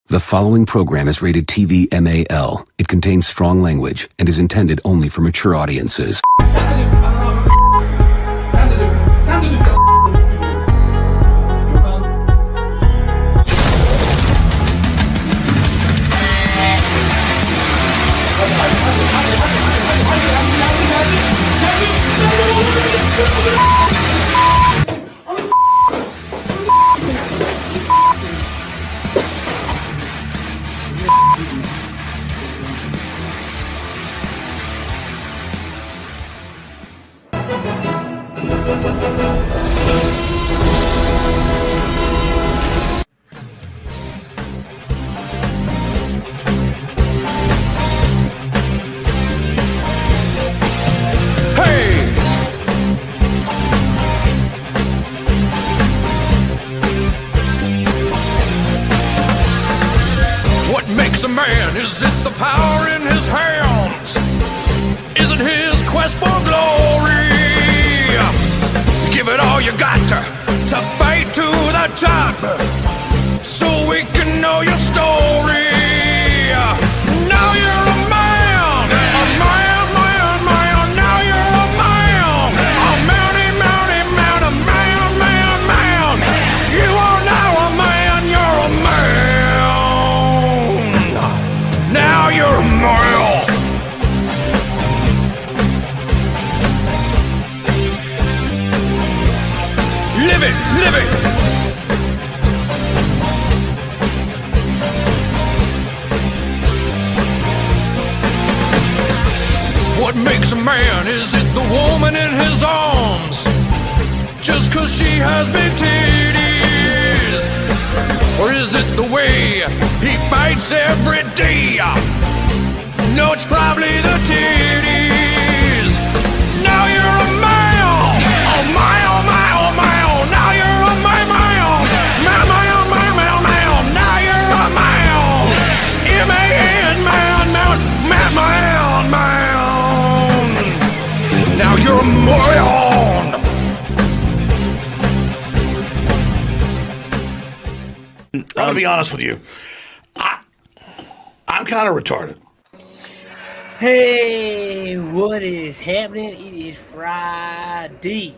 The following program is rated TV MAL. It contains strong language and is intended only for mature audiences. A man, is it the power in his hands? Is it his quest for glory? Give it all you got to fight to the top, so we can know your story. Now you're a man, man. Now you're a man, man. You are now a man, you're a man. Now you're a male. Live it. What makes a man? Is it the woman in his arms? Just 'cause she has big titties? Or is it the way he fights every day? No, it's probably the titties. Now you're a male. Oh my. Now you're a male. Now you're a male. M-A-N, man. Now you're a moron. I'm going to be honest with you. I'm kind of retarded. Hey, what is happening? It is Friday,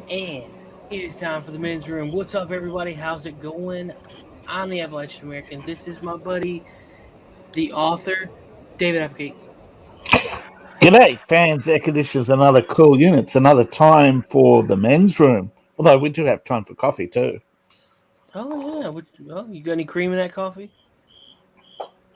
and it is time for the men's room. What's up, everybody? How's it going? I'm the Appalachian American. This is my buddy, the author, David Applegate. G'day, fans, air conditioners, and other cool units. Another time for the men's room. Although we do have time for coffee, too. Oh, yeah. You got any cream in that coffee?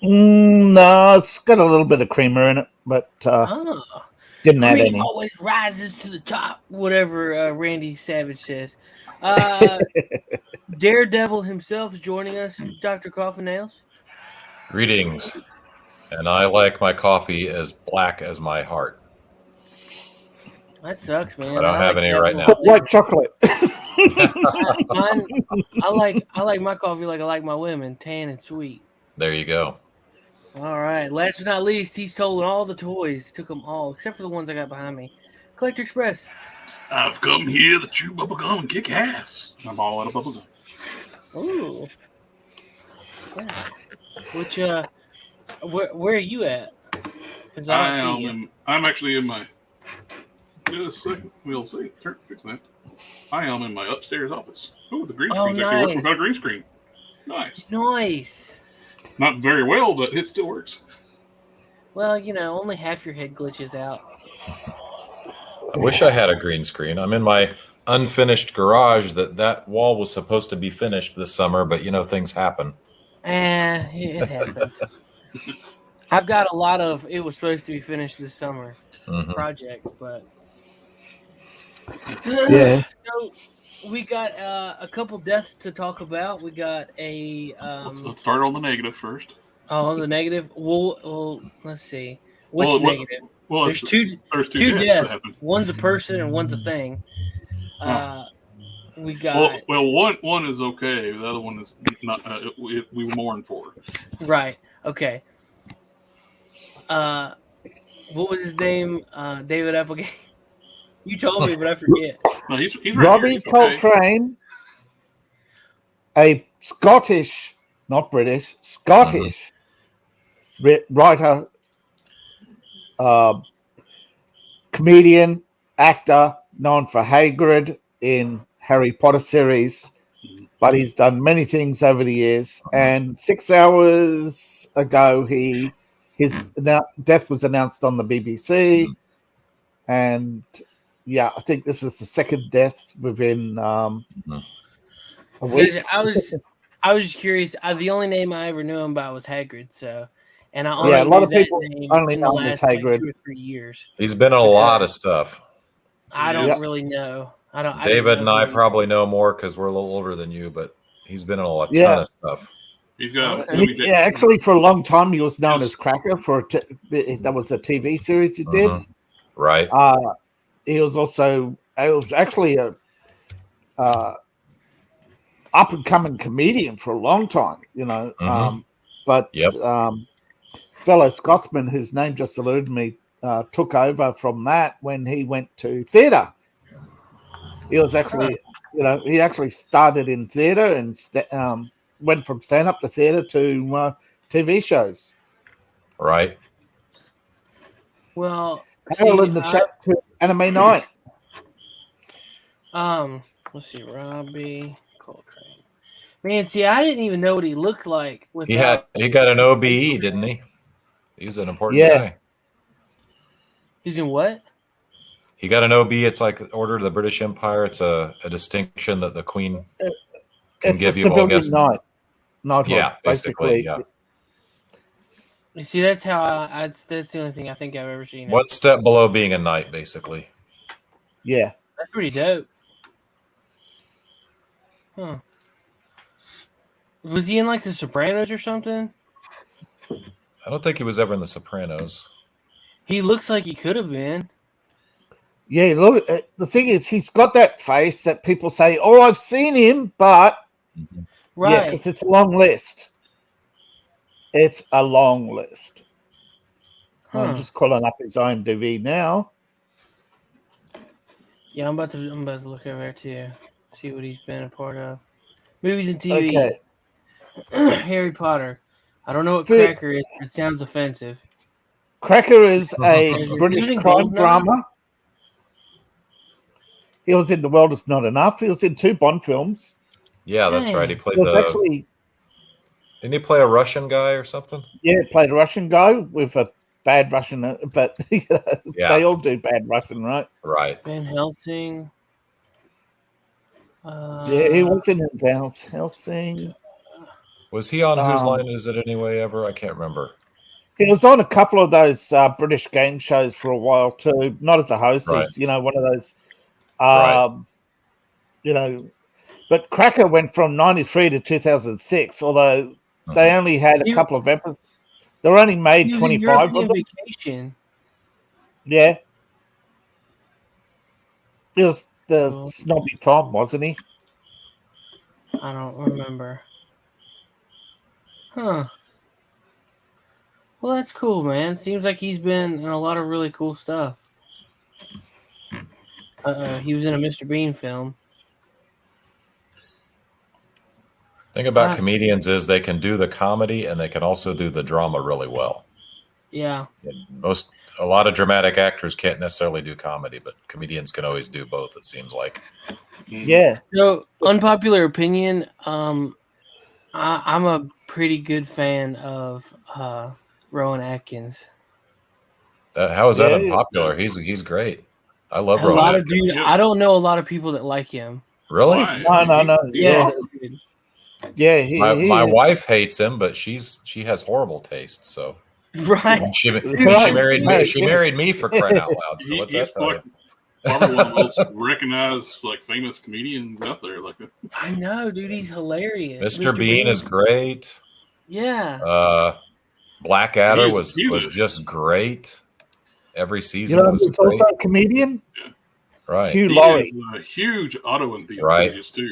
No, it's got a little bit of creamer in it, but didn't add any. Cream always rises to the top, whatever Randy Savage says. Daredevil himself is joining us, Dr. Coffin Nails. Greetings. And I like my coffee as black as my heart. That sucks, man. I don't have any right now. White chocolate. I like my coffee like I like my women, tan and sweet. There you go. All right. Last but not least, he's stolen all the toys. He took them all, except for the ones I got behind me. CollectorExpress. I've come here to chew bubblegum and kick ass. I'm all out of bubblegum. Ooh. Yeah. Which, where are you at? I'm actually in my... Just a second. We'll see. Fix that. I am in my upstairs office. Oh, the green screen's actually working without a green screen. Nice. Not very well, but it still works. Well, only half your head glitches out. I wish I had a green screen. I'm in my unfinished garage. That wall was supposed to be finished this summer, but things happen. It happens. I've got a lot of it was supposed to be finished this summer projects, but yeah. So we got a couple deaths to talk about. We got a. Let's start on the negative first. Oh, the negative. Well, let's see. Which negative? Well, there's two deaths. One's a person and one's a thing. We got. Well, one is okay. The other one is not. We mourn for. Right. Okay. What was his name? David Applegate. You told me, but I forget. No, he's right Robbie Coltrane, a Scottish not British, Scottish writer, comedian, actor, known for Hagrid in Harry Potter series, but he's done many things over the years. And 6 hours ago, his death was announced on the BBC, and yeah, I think this is the second death within a week. I was just curious. The only name I ever knew him by was Hagrid. So, and I only a lot knew of people that name only in the know him as last Hagrid. 2 or 3 years. He's been in a lot of stuff. I don't really know. David and I probably know more because we're a little older than you, but he's been in a ton of stuff. He's got actually, for a long time, he was known as Cracker. That was a TV series he did. Right. He was also actually a up and coming comedian for a long time, but fellow Scotsman whose name just eluded me took over from that when he went to theatre. He was actually, he actually started in theatre and went from stand-up to theatre to TV shows. Right. Well, Harold in the chat to Anime Night. Let's see, Robbie Coltrane. Man, see, I didn't even know what he looked like. He got an OBE, didn't he? He was an important guy. He's in what? He got an OB. It's like Order of the British Empire. It's a distinction that the Queen can give you. Knighthood, yeah, basically. Yeah. You see, that's how that's the only thing I think I've ever seen. One step below being a knight, basically. Yeah, that's pretty dope. Huh? Was he in like The Sopranos or something? I don't think he was ever in The Sopranos. He looks like he could have been. Yeah, look. The thing is, he's got that face that people say, "Oh, I've seen him," but right, because it's a long list. It's a long list. I'm just calling up his IMDb now. Yeah, I'm about to look over there too. See what he's been a part of. Movies and TV. Okay. Harry Potter. I don't know what Cracker is. It sounds offensive. Cracker is a British crime drama. He was in The World Is Not Enough. He was in 2 Bond films. Yeah, that's right. He played Didn't he play a Russian guy or something? Yeah, he played a Russian guy with a bad Russian, but they all do bad Russian, right? Right. Van Helsing. Yeah, he was in Van Helsing. Was he on Whose Line Is It Anyway ever? I can't remember. He was on a couple of those British game shows for a while too. Not as a host, as one of those. But Cracker went from 93 to 2006, although they only had a couple of episodes. They were only made 25 of them. Vacation. Yeah. He was the snobby Tom, wasn't he? I don't remember. Huh. Well, that's cool, man. Seems like he's been in a lot of really cool stuff. He was in a Mr. Bean film. Thing about comedians is they can do the comedy and they can also do the drama really well. Yeah. A lot of dramatic actors can't necessarily do comedy, but comedians can always do both, it seems like. Yeah. So, unpopular opinion, I'm a pretty good fan of Rowan Atkins. How is that unpopular? He's great. I love Rowan Atkins. I don't know a lot of people that like him. Really? No. Yeah. Yeah, my wife hates him, but she has horrible taste. So right, she married me. She married me for crying out loud. So what's that tell you? Probably one of the most recognized, famous comedians out there. I know, dude. He's hilarious. Mr. Bean is great. Yeah. Blackadder was just great. Every season was great. Also a comedian. Yeah. Right. Hugh Laurie. A huge auto enthusiast too.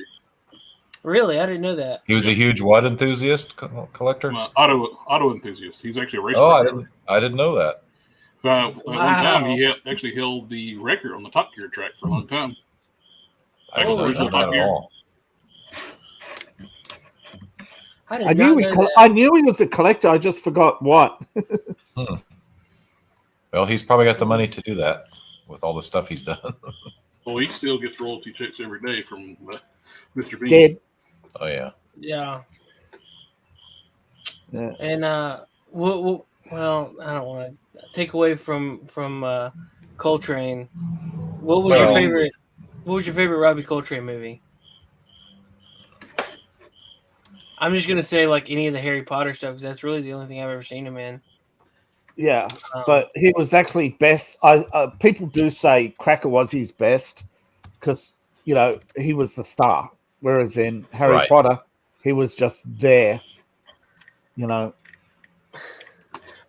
Really? I didn't know that. He was a huge what enthusiast, Collector? Auto enthusiast. He's actually a race car. I didn't know that. At one time, he actually held the record on the Top Gear track for a long time. I didn't know that at all. I knew he was a collector. I just forgot what. Well, he's probably got the money to do that with all the stuff he's done. Well, he still gets royalty checks every day from Mr. Bean. Dead. Oh yeah. Yeah. Yeah. And well, I don't want to take away from Coltrane. What was your favorite? What was your favorite Robbie Coltrane movie? I'm just gonna say like any of the Harry Potter stuff because that's really the only thing I've ever seen him in. Yeah, but he was actually best. People do say Cracker was his best because he was the star, whereas in Harry Potter he was just there. We're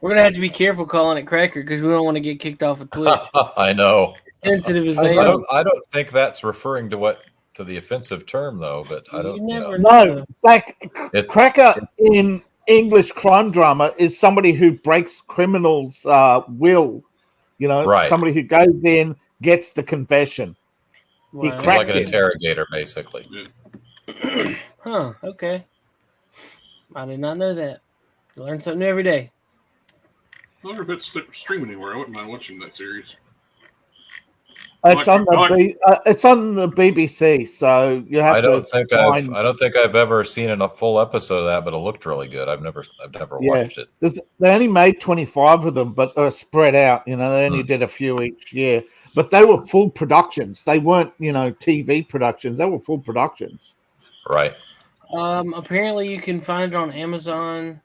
gonna have to be careful calling it Cracker because we don't want to get kicked off of Twitch. I know. Sensitive as they are. I don't think that's referring to the offensive term though. But I don't. No, like Cracker in English crime drama is somebody who breaks criminals' will. Somebody who goes in, gets the confession. He's like an interrogator, basically. Yeah. Huh. Okay. I did not know that. You learn something new every day. I wonder if it's streaming anywhere. I wouldn't mind watching that series. It's on the BBC, so you have I don't think I've ever seen a full episode of that, but it looked really good. I've never watched it. They only made 25 of them, but they're spread out. They only did a few each year, but they were full productions. They weren't, TV productions. They were full productions. Right. Apparently, you can find it on Amazon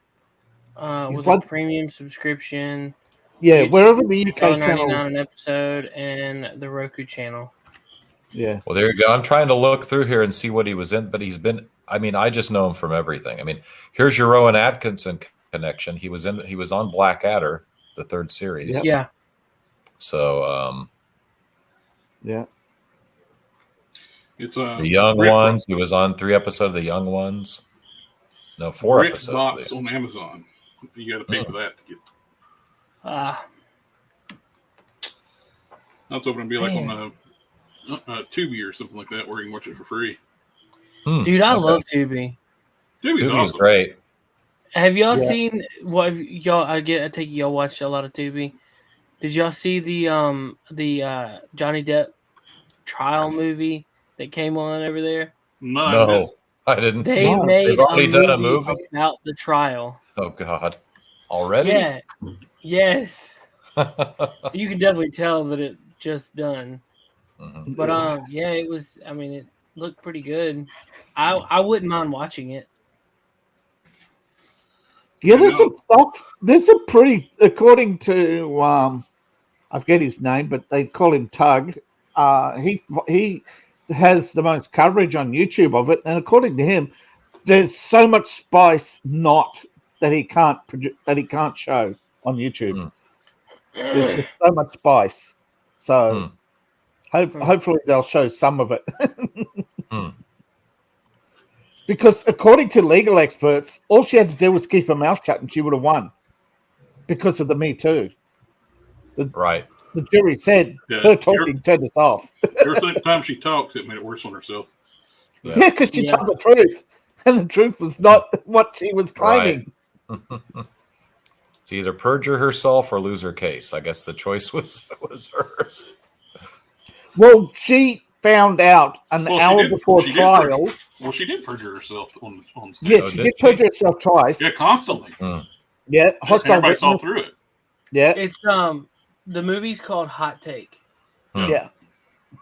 with a premium subscription. Yeah, wherever the UK channel. $1.99 an episode and the Roku channel. Yeah. Well, there you go. I'm trying to look through here and see what he was in, but he's been. I just know him from everything. Here's your Rowan Atkinson connection. He was on Blackadder, the 3rd series. Yep. Yeah. So. Yeah. It's the Young Ones. He was on 3 episodes of the Young Ones. No, 4 episodes. Box on Amazon. You got to pay for that to get. Ah. I was hoping to be like on Tubi or something like that, where you can watch it for free. Dude, I love Tubi. Tubi's awesome. Great. Have y'all seen what y'all? I take y'all watched a lot of Tubi. Did y'all see the Johnny Depp trial movie that came on over there? No, I didn't see it. They've already done a movie about the trial. Oh God, already? Yeah. Yes. You can definitely tell that it just done. Mm-hmm. But it was. It looked pretty good. I wouldn't mind watching it. Yeah, there's a pretty, according to I forget his name, but they call him Tug. He has the most coverage on YouTube of it, and according to him, there's so much spice that he can't show on YouTube. There's just so much spice. So hopefully they'll show some of it. Because according to legal experts, all she had to do was keep her mouth shut and she would have won because of the Me Too. Right. The jury said her talking turned us off. Every time she talks, it made it worse on herself. Yeah, because she told the truth. And the truth was not what she was claiming. Right. It's either perjure herself or lose her case. I guess the choice was hers. Well, she found out an hour before trial. She did perjure herself on stage. Yeah, she did perjure herself twice. Yeah, constantly. Yeah, hostile everybody saw through it. Yeah. It's the movie's called Hot Take. Yeah.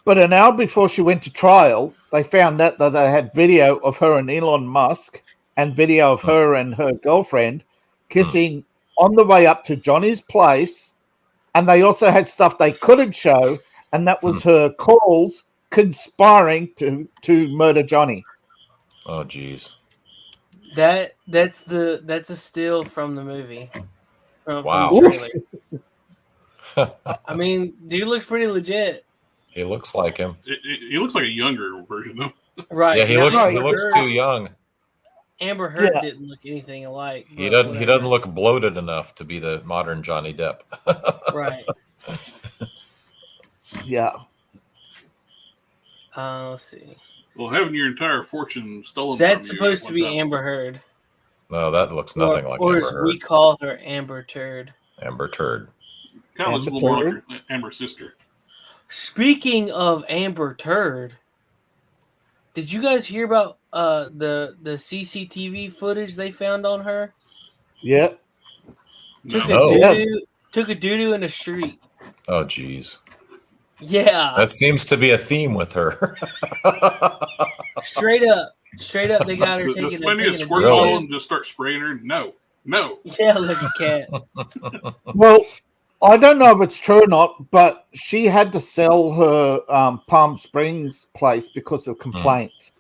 But an hour before she went to trial, they found out that they had video of her and Elon Musk and video of her and her girlfriend kissing on the way up to Johnny's place. And they also had stuff they couldn't show, and that was her calls conspiring to murder Johnny. Oh, geez. That's a still from the movie. Wow. From the trailer. Dude looks pretty legit. He looks like him. He looks like a younger version, though. Right. Yeah, he looks too young. Amber Heard didn't look anything alike. He doesn't look bloated enough to be the modern Johnny Depp. Right. Yeah. Let's see. Well, having your entire fortune stolen. That's from you supposed to be time. Amber Heard. No, that looks nothing like or Amber as Heard. we call her, Amber Turd. Amber Turd. Kind of looks a little more like her Amber sister. Speaking of Amber Turd, did you guys hear about the CCTV footage they found on her? Yeah. Took No. a doo-doo in the street. Oh, geez. Yeah. That seems to be a theme with her. Straight up, they got her Does taking somebody need a squirt Really? bottle and just start spraying her? No. Yeah, like a cat. Well, I don't know if it's true or not, but she had to sell her Palm Springs place because of complaints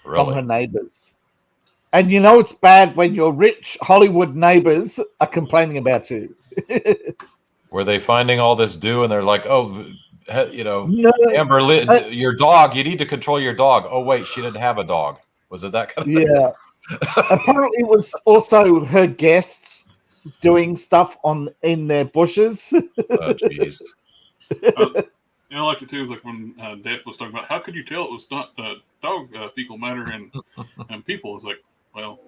from her neighbors. And you know it's bad when your rich Hollywood neighbors are complaining about you. Were they finding all this dew and they're like, oh, you know, No, Amber, your dog, you need to control your dog. Oh, wait, she didn't have a dog. Was it that kind of thing? yeah. Apparently it was also her guests doing stuff in their bushes. Oh, jeez. I liked it too. Is like when Depp was talking about how could you tell it was not dog fecal matter and people. It's like, well,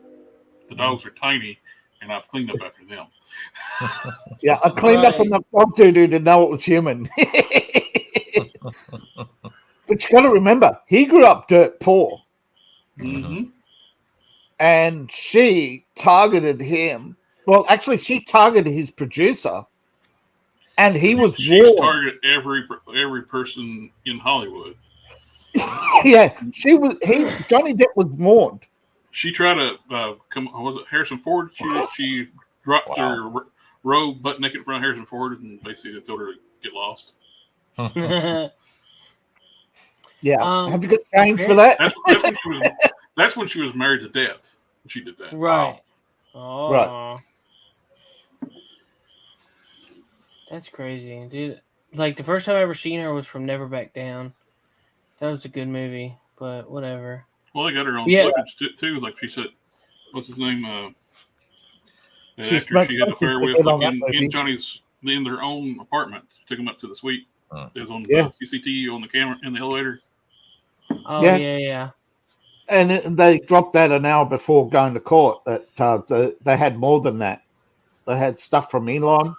the dogs are tiny and I've cleaned up after them. Yeah, I cleaned up enough dog doo-doo to know it was human. But you got to remember, he grew up dirt poor. Mm-hmm. And she targeted him. Well, actually, she targeted his producer. And he was She's warned. targeted every person in Hollywood. Yeah, Johnny Depp was warned. She tried to was it Harrison Ford? She dropped her robe butt naked in front of Harrison Ford and basically told her to get lost. Yeah. Have you got change for that? That's when she was married to Depp. She did that. Right. Wow. Oh. Right. That's crazy, dude. Like, the first time I ever seen her was from Never Back Down. That was a good movie, but whatever. Well, they got her on footage too. Like she said, what's his name? The actor she had an affair with in their own apartment. Took him up to the suite. It was on the CCTV on the camera in the elevator. Oh, yeah. And they dropped that an hour before going to court. That they had more than that. They had stuff from Elon.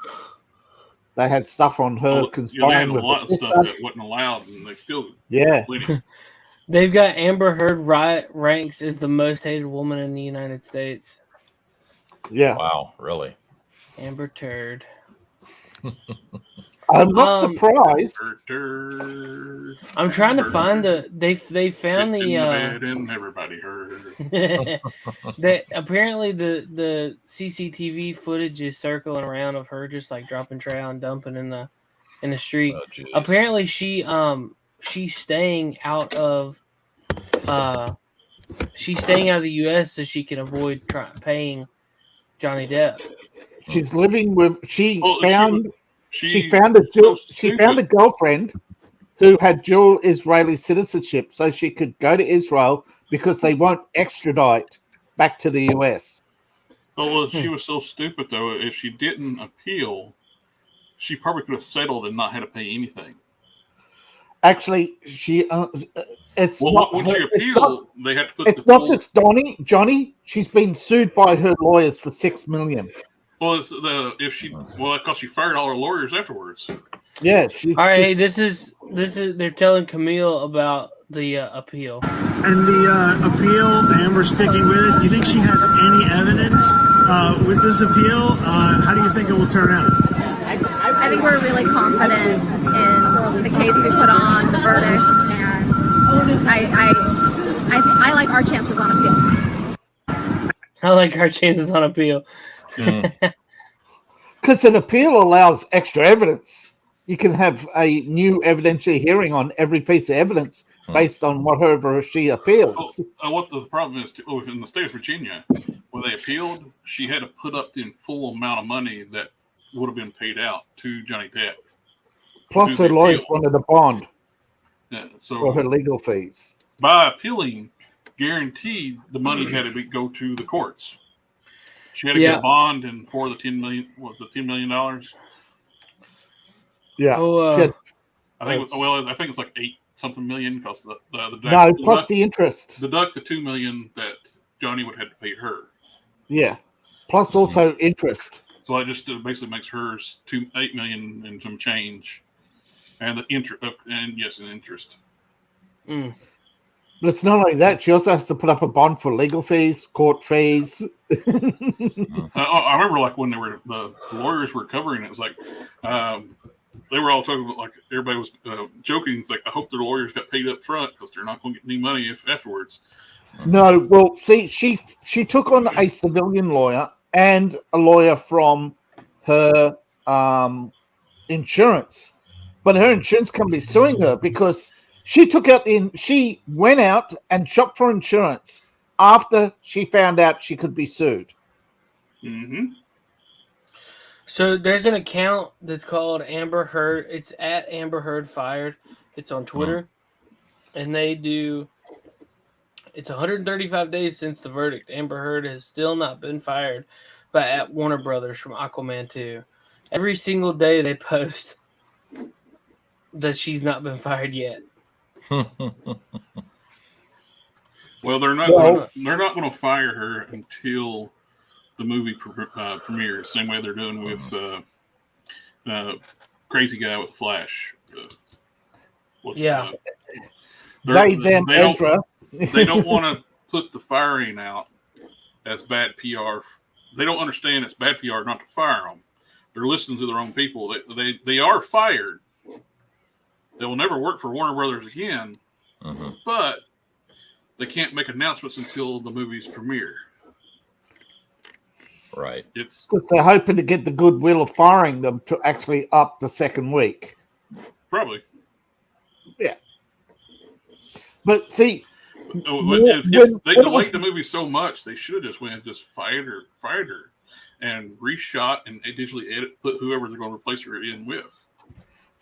They had stuff on her conspiring with a lot of stuff that wasn't allowed, and they still They've got Amber Heard ranks as the most hated woman in the United States. Yeah. Wow, really? Amber Turd. I'm not surprised. I'm trying to find they found the and everybody heard. that apparently the CCTV footage is circling around of her just like dropping trout and dumping in the street. Oh, apparently she's staying out of the US so she can avoid paying Johnny Depp. She's living with she found a girlfriend who had dual Israeli citizenship, so she could go to Israel because they won't extradite back to the US. Oh, well, she was so stupid though. If she didn't appeal, she probably could have settled and not had to pay anything. Actually, she it's not when her, she appealed, they had to put it's not just Johnny. She's been sued by her lawyers for $6 million. Well, it's because she fired all her lawyers afterwards. Yeah. All right. This is. They're telling Camille about the appeal. And the appeal, Amber's sticking with it. Do you think she has any evidence with this appeal? How do you think it will turn out? I think we're really confident in the case we put on, the verdict, and I like our chances on appeal. I like our chances on appeal. Because an appeal allows extra evidence. You can have a new evidentiary hearing on every piece of evidence based on whatever she appeals. What the problem is, in the state of Virginia, when they appealed, she had to put up the full amount of money that would have been paid out to Johnny Depp. Plus, her lawyers wanted a bond so for her legal fees. By appealing, guaranteed the money had to go to the courts. She had to get a bond, and for the $10 million, was it $10 million? Yeah. I think it's like $8-something million because plus the interest. Deduct the $2 million that Johnny would have to pay her. Yeah. Plus also interest. So that just basically makes hers $8 million and some change, and the interest, and yes, an interest. But it's not only that; she also has to put up a bond for legal fees, court fees. I remember, like when the lawyers were covering it, it's like they were all talking about, like everybody was joking. It's like, I hope the lawyers got paid up front because they're not going to get any money afterwards. No, well, see, she took on a civilian lawyer and a lawyer from her insurance, but her insurance company is suing her because she went out and shopped for insurance after she found out she could be sued. Mm-hmm. So there's an account that's called Amber Heard. It's at Amber Heard Fired. It's on Twitter, and they do. It's 135 days since the verdict. Amber Heard has still not been fired by Warner Brothers from Aquaman 2. Every single day they post that she's not been fired yet. Well, they're not going to fire her until the movie premieres. Same way they're doing with Crazy Guy with Flash. Ezra. They don't want to put the firing out as bad PR. They don't understand it's bad PR not to fire them. They're listening to their own people. They are fired. They will never work for Warner Brothers again, but they can't make announcements until the movie's premiere. Right. It's because they're hoping to get the goodwill of firing them to actually up the second week. Probably. Yeah. But see, if they delayed the movie so much, they should have just went and just fired her, and reshot and digitally put whoever they're going to replace her in with.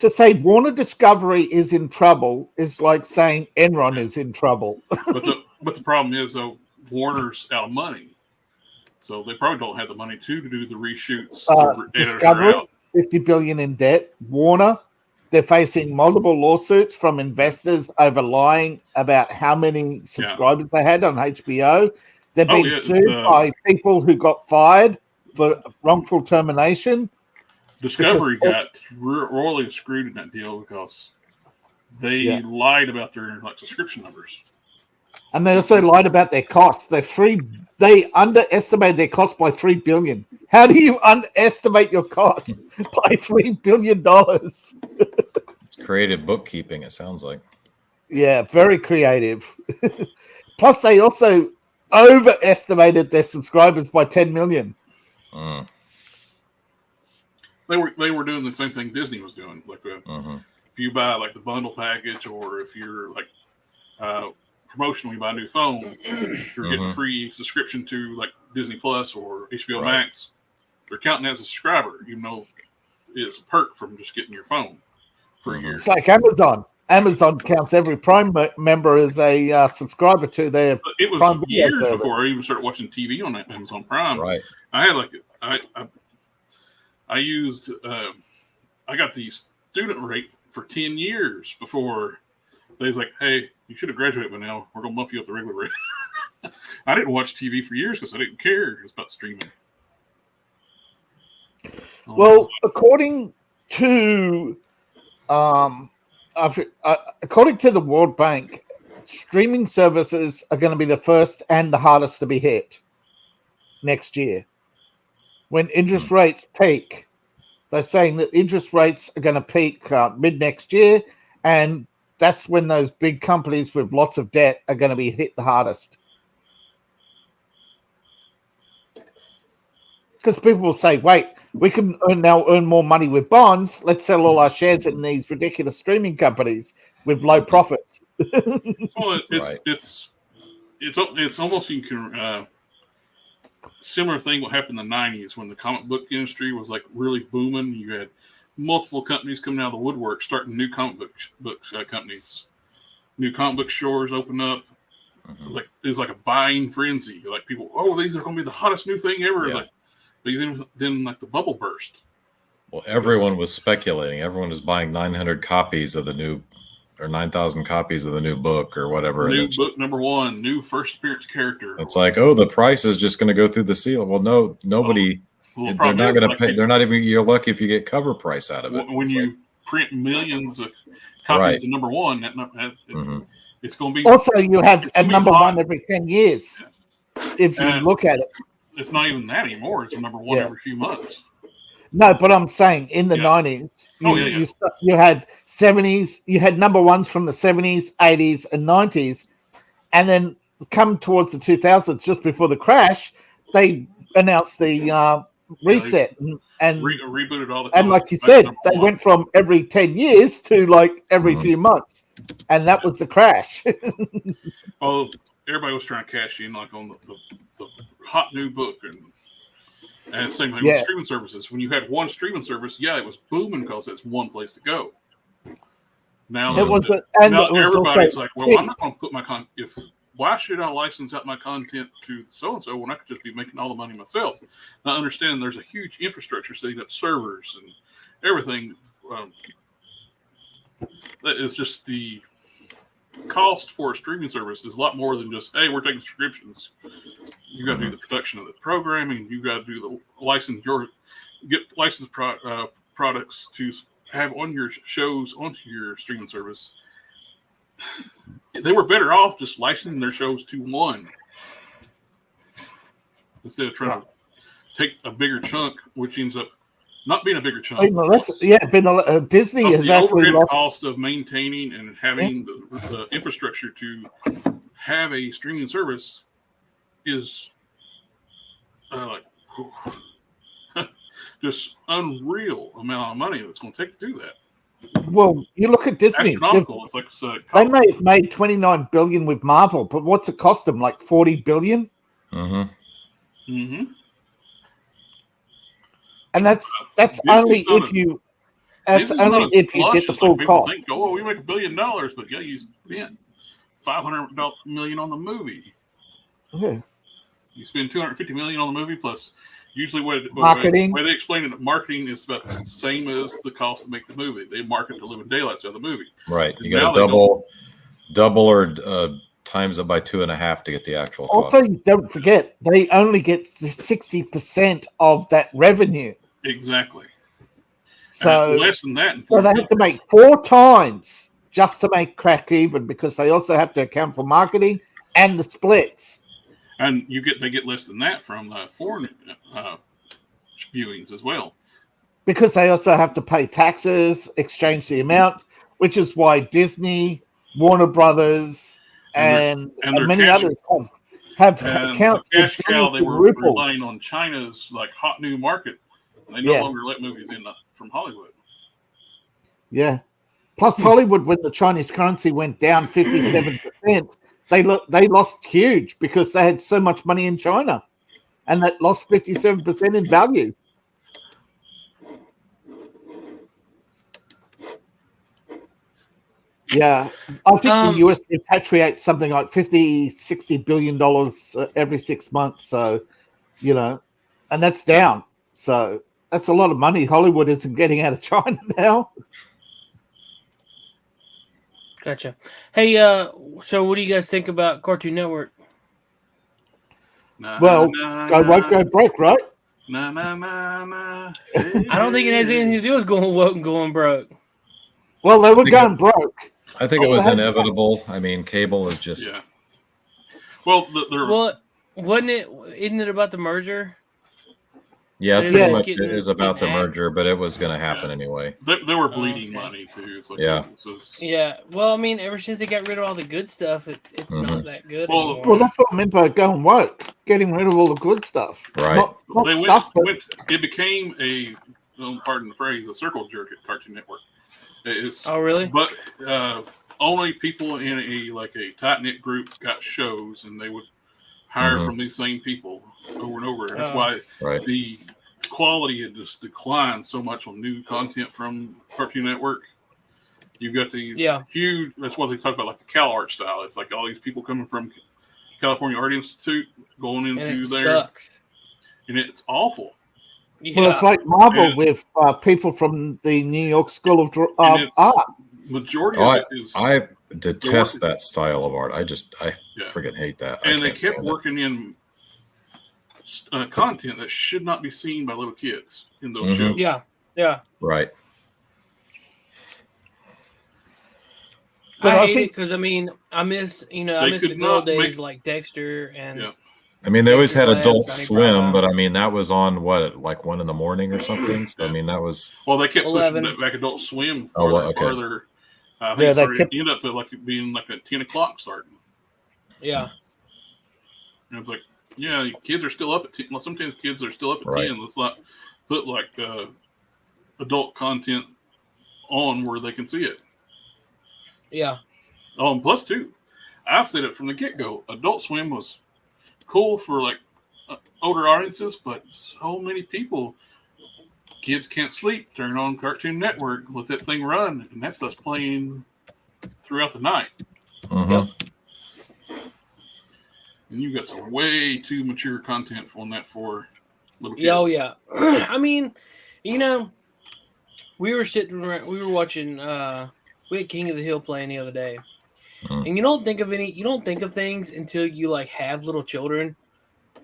To say Warner Discovery is in trouble is like saying Enron is in trouble. but the problem is, though, Warner's out of money, so they probably don't have the money to do the reshoots. Discovery, $50 billion in debt. Warner, they're facing multiple lawsuits from investors over lying about how many subscribers they had on HBO. They've been sued by people who got fired for wrongful termination. Discovery got royally screwed in that deal because they lied about their subscription numbers, and they also lied about their costs. They underestimated their costs by $3 billion. How do you underestimate your costs by $3 billion? It's creative bookkeeping, it sounds like. Yeah, very creative. Plus, they also overestimated their subscribers by 10 million. They were doing the same thing Disney was doing. Like if you buy like the bundle package, or if you're like promotional, you buy a new phone, you're getting a free subscription to like Disney Plus or HBO Max. They're counting as a subscriber, even though it's a perk from just getting your phone for a year. It's like Amazon. Amazon counts every Prime member as a subscriber to their. It was Prime years service. before I even started watching TV on Amazon Prime. Right. I had like I used I got the student rate for 10 years before they was like, hey, you should have graduated by now. We're gonna bump you up the regular rate. I didn't watch TV for years because I didn't care about streaming. Well, according to the World Bank, streaming services are going to be the first and the hardest to be hit next year. When interest rates peak, they're saying that interest rates are going to peak mid next year, and that's when those big companies with lots of debt are going to be hit the hardest. Because people will say, wait, we can earn more money with bonds. Let's sell all our shares in these ridiculous streaming companies with low profits. Well, it's almost you can similar thing what happened in the 90s when the comic book industry was like really booming. You had multiple companies coming out of the woodwork starting new comic book companies. New comic book stores open up. It was like a buying frenzy. Like people, these are going to be the hottest new thing ever. Yeah. Then like the bubble burst. Well, everyone was speculating. Everyone was buying 900 copies of the new or 9,000 copies of the new book or whatever. New book number 1, new first appearance character. It's like, oh, the price is just going to go through the seal. Well, no, nobody. Well, they're not going to like pay. They're not even. You're lucky if you get cover price out of it. When you print millions of copies of number 1, it's going to be. Also, you have a number 1 every 10 years. Yeah. If you look at it, it's not even that anymore. It's a number 1 every few months. No, but I'm saying in the 90s, you had 70s, you had number 1s from the 70s, 80s, and 90s, and then come towards the 2000s, just before the crash, they announced the reset and rebooted all the. And like you said, they went from every 10 years to like every few months, and that was the crash. Oh, everybody was trying to cash in like on the hot new book and same thing with streaming services. When you had one streaming service, it was booming because it's one place to go. Now everybody's like, well, I'm not going to put my why should I license out my content to so-and-so when I could just be making all the money myself? Now, understand there's a huge infrastructure setting up servers and everything. It's just the cost for a streaming service is a lot more than just, hey, we're taking subscriptions. You got to do the production of the programming. You got to do the get licensed products to have on your shows onto your streaming service. They were better off just licensing their shows to one instead of trying to take a bigger chunk, which ends up not being a bigger chunk. Disney has the actually overhead lost cost of maintaining and having the infrastructure to have a streaming service is just unreal amount of money that's going to take to do that. Well, you look at Disney. Astronomical. It's like they made $29 billion with Marvel, but what's it cost them? Like $40 billion. Mm-hmm. Mm-hmm. And that's only if you. That's only if you get the full cost. Think, oh, we make $1 billion, but you spent $500 million on the movie. Yeah. You spend $250 million on the movie plus. Usually, marketing. The way they explain it, marketing is about the same as the cost to make the movie. They market the living daylights out of the movie. Right. You got to double or times it by 2.5 to get the actual cost. Also, don't forget, they only get 60% of that revenue. Exactly. So less than that. So they have to make 4 times just to make crack even, because they also have to account for marketing and the splits. And they get less than that from foreign viewings as well. Because they also have to pay taxes, exchange the amount, which is why Disney, Warner Brothers, and many others have accounts. The cash cow, they were relying on China's hot new market. They no longer let movies in from Hollywood. Yeah. Plus Hollywood, when the Chinese currency went down 57%, they lost huge because they had so much money in China, and that lost 57% in value. Yeah, I think the US repatriates something like $50-60 billion every 6 months. So, and that's down. So that's a lot of money. Hollywood isn't getting out of China now. Gotcha. Hey, so what do you guys think about Cartoon Network? I won't go broke, right? I don't think it has anything to do with going woke and going broke. Well, they were going broke. I think it was inevitable. I mean, cable is just. Yeah. Well, wasn't it? Isn't it about the merger? Yeah, pretty much it is about the merger, but it was going to happen anyway. They were bleeding money too. It's yeah. Well, I mean, ever since they got rid of all the good stuff, it's not that good anymore. Well, that's what I meant by going woke, getting rid of all the good stuff. Right. It became pardon the phrase, a circle jerk at Cartoon Network. Oh, really? But only people in a tight knit group got shows, and they would hire from these same people over and over. And that's why the quality had just declined so much on new content from Cartoon Network. You've got these huge. That's what they talk about, like the Cal Art style. It's like all these people coming from California Art Institute going into there, sucks. And it's awful. Yeah. Well, it's like Marvel with people from the New York School of Art. majority of it is. I detest that style of art. I friggin' hate that. And they kept working in content that should not be seen by little kids in those shows. Yeah. Right. I hate it because I miss the good old days like Dexter and. Yeah. I mean, they always had Adult Swim, but I mean that was on like 1 a.m. or something. So I mean that was. Well, they kept pushing that back Adult Swim farther. I think it ended up at being like at 10 o'clock starting. Yeah. And it's like, yeah, kids are still up at 10. Well, sometimes kids are still up at 10. Let's not put adult content on where they can see it. Yeah. Oh, and plus too, I've said it from the get-go. Adult Swim was cool for older audiences, but so many people, kids can't sleep, turn on Cartoon Network, let that thing run, and that stuff's playing throughout the night. Mm-hmm. And you've got some way too mature content on that for little kids. Oh yeah. I mean, we were sitting around, we were watching we had King of the Hill playing the other day. And you don't think of things until you have little children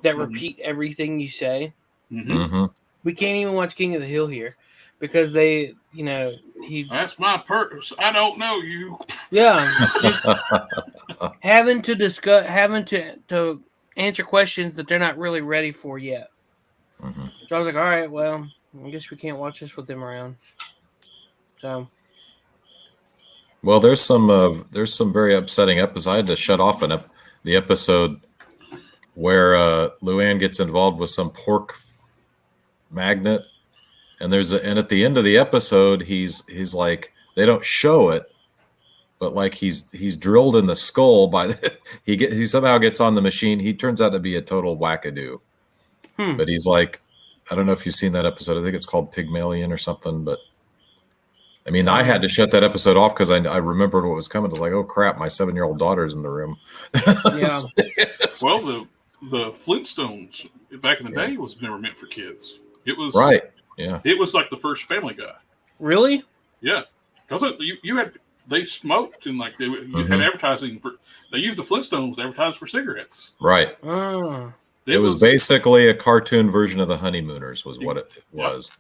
that repeat everything you say. Mm-hmm. We can't even watch King of the Hill here because that's my purpose. I don't know you. Yeah. Just having to answer questions that they're not really ready for yet. Mm-hmm. So I was like, all right, well, I guess we can't watch this with them around. So. Well, there's some very upsetting episodes. I had to shut off the episode where Luann gets involved with some pork magnet, and at the end of the episode, he's like, they don't show it, but he's drilled in the skull he somehow gets on the machine. He turns out to be a total wackadoo, but he's like, I don't know if you've seen that episode. I think it's called Pygmalion or something, but. I mean, I had to shut that episode off because I remembered what was coming. I was like, oh, crap, my 7-year-old daughter's in the room. Yeah. Well, the Flintstones back in the day was never meant for kids. It was right. Yeah. It was like the first Family Guy. Really? Yeah. Because they smoked and you had advertising they used the Flintstones to advertise for cigarettes. Right. Oh. It was basically a cartoon version of the Honeymooners was what it was.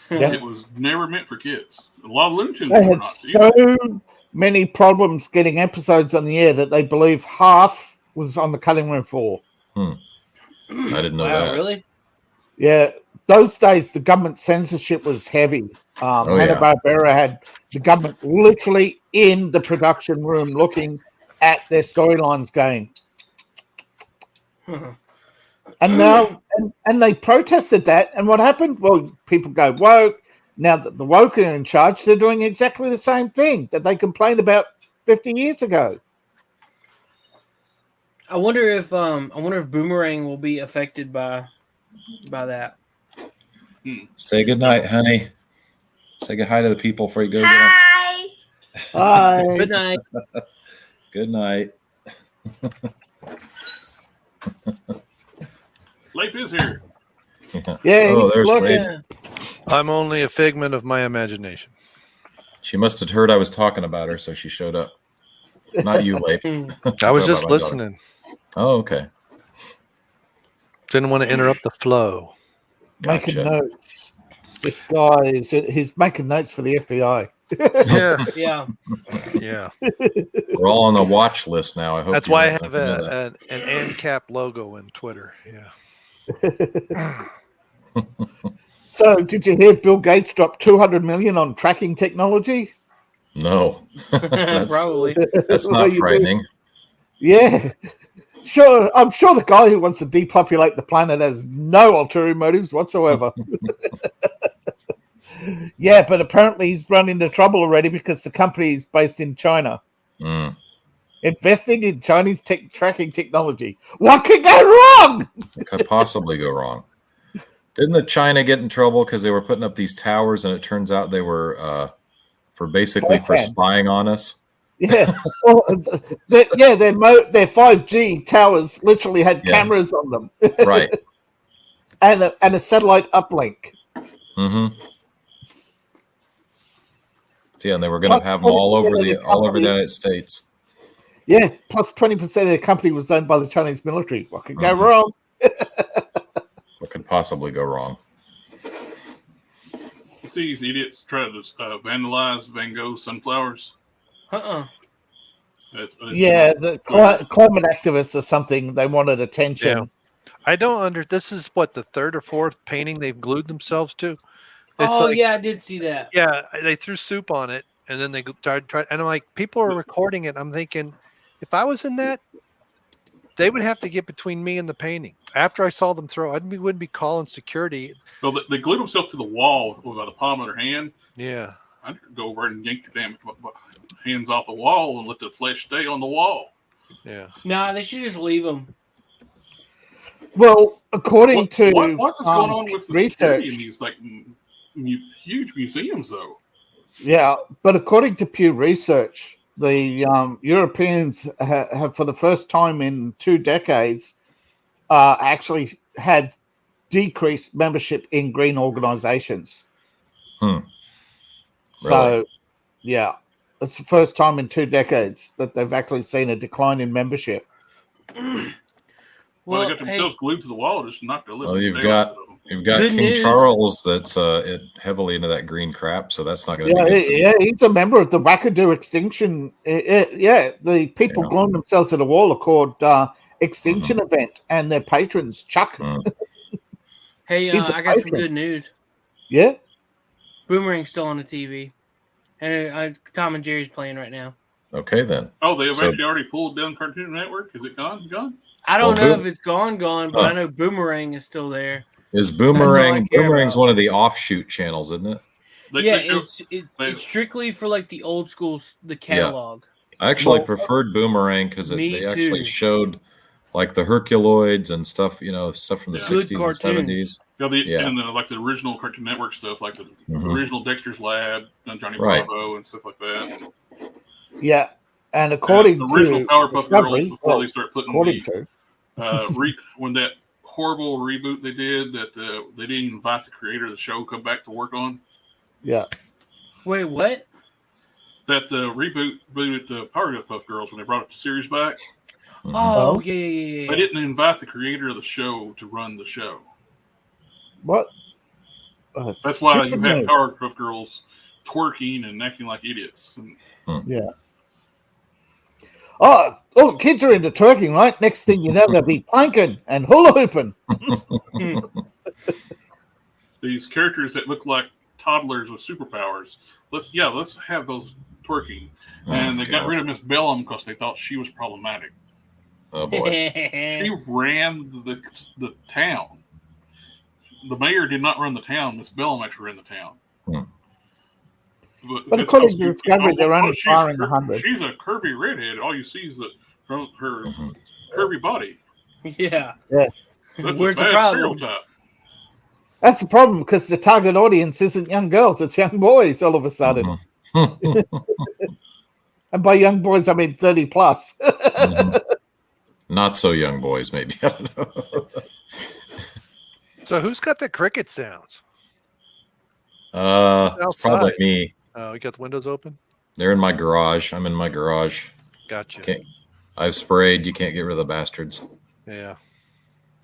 Yeah. It was never meant for kids. A lot of Looney Tunes they were had not. So many problems getting episodes on the air that they believe half was on the cutting room floor. I didn't know that. Really? Yeah. Those days, the government censorship was heavy. Hanna-Barbera had the government literally in the production room looking at their storylines going. And now, and they protested that. And what happened? Well, people go woke. Now that the woke are in charge, they're doing exactly the same thing that they complained about 50 years ago. I wonder if Boomerang will be affected by that. Say goodnight, honey. Say goodbye to the people before you go. Hi. Bye. Good night. Good night. Leif is here. Yeah. Oh, there's Yeah. I'm only a figment of my imagination. She must have heard I was talking about her, so she showed up. Not you, Leif. I was just listening. Oh, okay. Didn't want to interrupt the flow. Making Gotcha. notes. This guy he's making notes for the FBI. Yeah. Yeah. Yeah. We're all on the watch list now. I hope That's you why I know have that. an ANCAP logo in Twitter. Yeah. So, did you hear Bill Gates dropped $200 million on tracking technology? No. Probably. That's not frightening. Yeah. Sure. I'm sure the guy who wants to depopulate the planet has no ulterior motives whatsoever. Yeah, but apparently he's run into trouble already because the company is based in China. Investing in Chinese tracking technology. What could go wrong? What could possibly go wrong? Didn't the China get in trouble because they were putting up these towers and it turns out they were for spying on us? Yeah. Well, their 5G towers literally had cameras on them. Right. and a satellite uplink. Mm-hmm. Yeah, and they were going to have them all over the United States. Yeah, plus 20% of the company was owned by the Chinese military. What could go wrong? What could possibly go wrong? You see these idiots try to vandalize Van Gogh's sunflowers? Yeah, the climate activists or something. They wanted attention. Yeah. I don't this is what, the third or fourth painting they've glued themselves to? Yeah, I did see that. Yeah, they threw soup on it, and then they tried, and I'm like, people are recording it. I'm thinking, if I was in that, they would have to get between me and the painting. After I saw them throw, wouldn't be calling security. Well, they glued themselves to the wall with the palm of their hand. Yeah. I'd go over and yank the damn hands off the wall and let the flesh stay on the wall. Yeah. Nah, they should just leave them. Well, according to what is going on with the security research in these huge museums, though? Yeah, but according to Pew Research, the Europeans have, for the first time in 2 decades, actually had decreased membership in green organizations. Really? So, yeah, it's the first time in 2 decades that they've actually seen a decline in membership. Well, they got themselves glued to the wall, just knocked the living. Well, you've got King Charles that's heavily into that green crap, so that's not going to be good. Yeah, he's a member of the Wackadoo Extinction. The people gluing themselves to the wall are called Extinction Event, and their patrons, Chuck. Hey, I got some good news. Yeah? Boomerang's still on the TV. And Tom and Jerry's playing right now. Okay, then. Oh, they've actually already pulled down Cartoon Network? Is it gone? I don't know if it's gone, but I know Boomerang is still there. Is Boomerang? Boomerang's one of the offshoot channels, isn't it? It's strictly for like the old school, the catalog. Yeah. I actually preferred Boomerang because they actually showed like the Herculoids and stuff, stuff from the 60s and 70s. And like the original Cartoon Network stuff, like the original Dexter's Lab, Johnny Bravo, and stuff like that. Yeah, and according the original to Powerpuff Girls, before they start putting when that horrible reboot they did, that they didn't invite the creator of the show come back to work on. Yeah. Wait, what? That rebooted the Powerpuff Girls when they brought the series back. Oh, yeah. They didn't invite the creator of the show to run the show. What? That's why you had Powerpuff Girls twerking and acting like idiots. Yeah. Oh, kids are into twerking, right? Next thing you know, they'll be planking and hula hooping. These characters that look like toddlers with superpowers. Let's have those twerking. And they got rid of Miss Bellum because they thought she was problematic. Oh boy. She ran the town. The mayor did not run the town. Miss Bellum actually ran the town. But according to Discovery, they're only firing 100. She's a curvy redhead. All you see is from her curvy body. Yeah. Yeah. Where's the problem? Stereotype. That's the problem, because the target audience isn't young girls; it's young boys. All of a sudden, and by young boys, I mean 30 plus. Not so young boys, maybe. I don't know. So who's got the cricket sounds? It's probably me. Oh, you got the windows open? They're in my garage. I'm in my garage. Gotcha. I've sprayed. You can't get rid of the bastards. Yeah.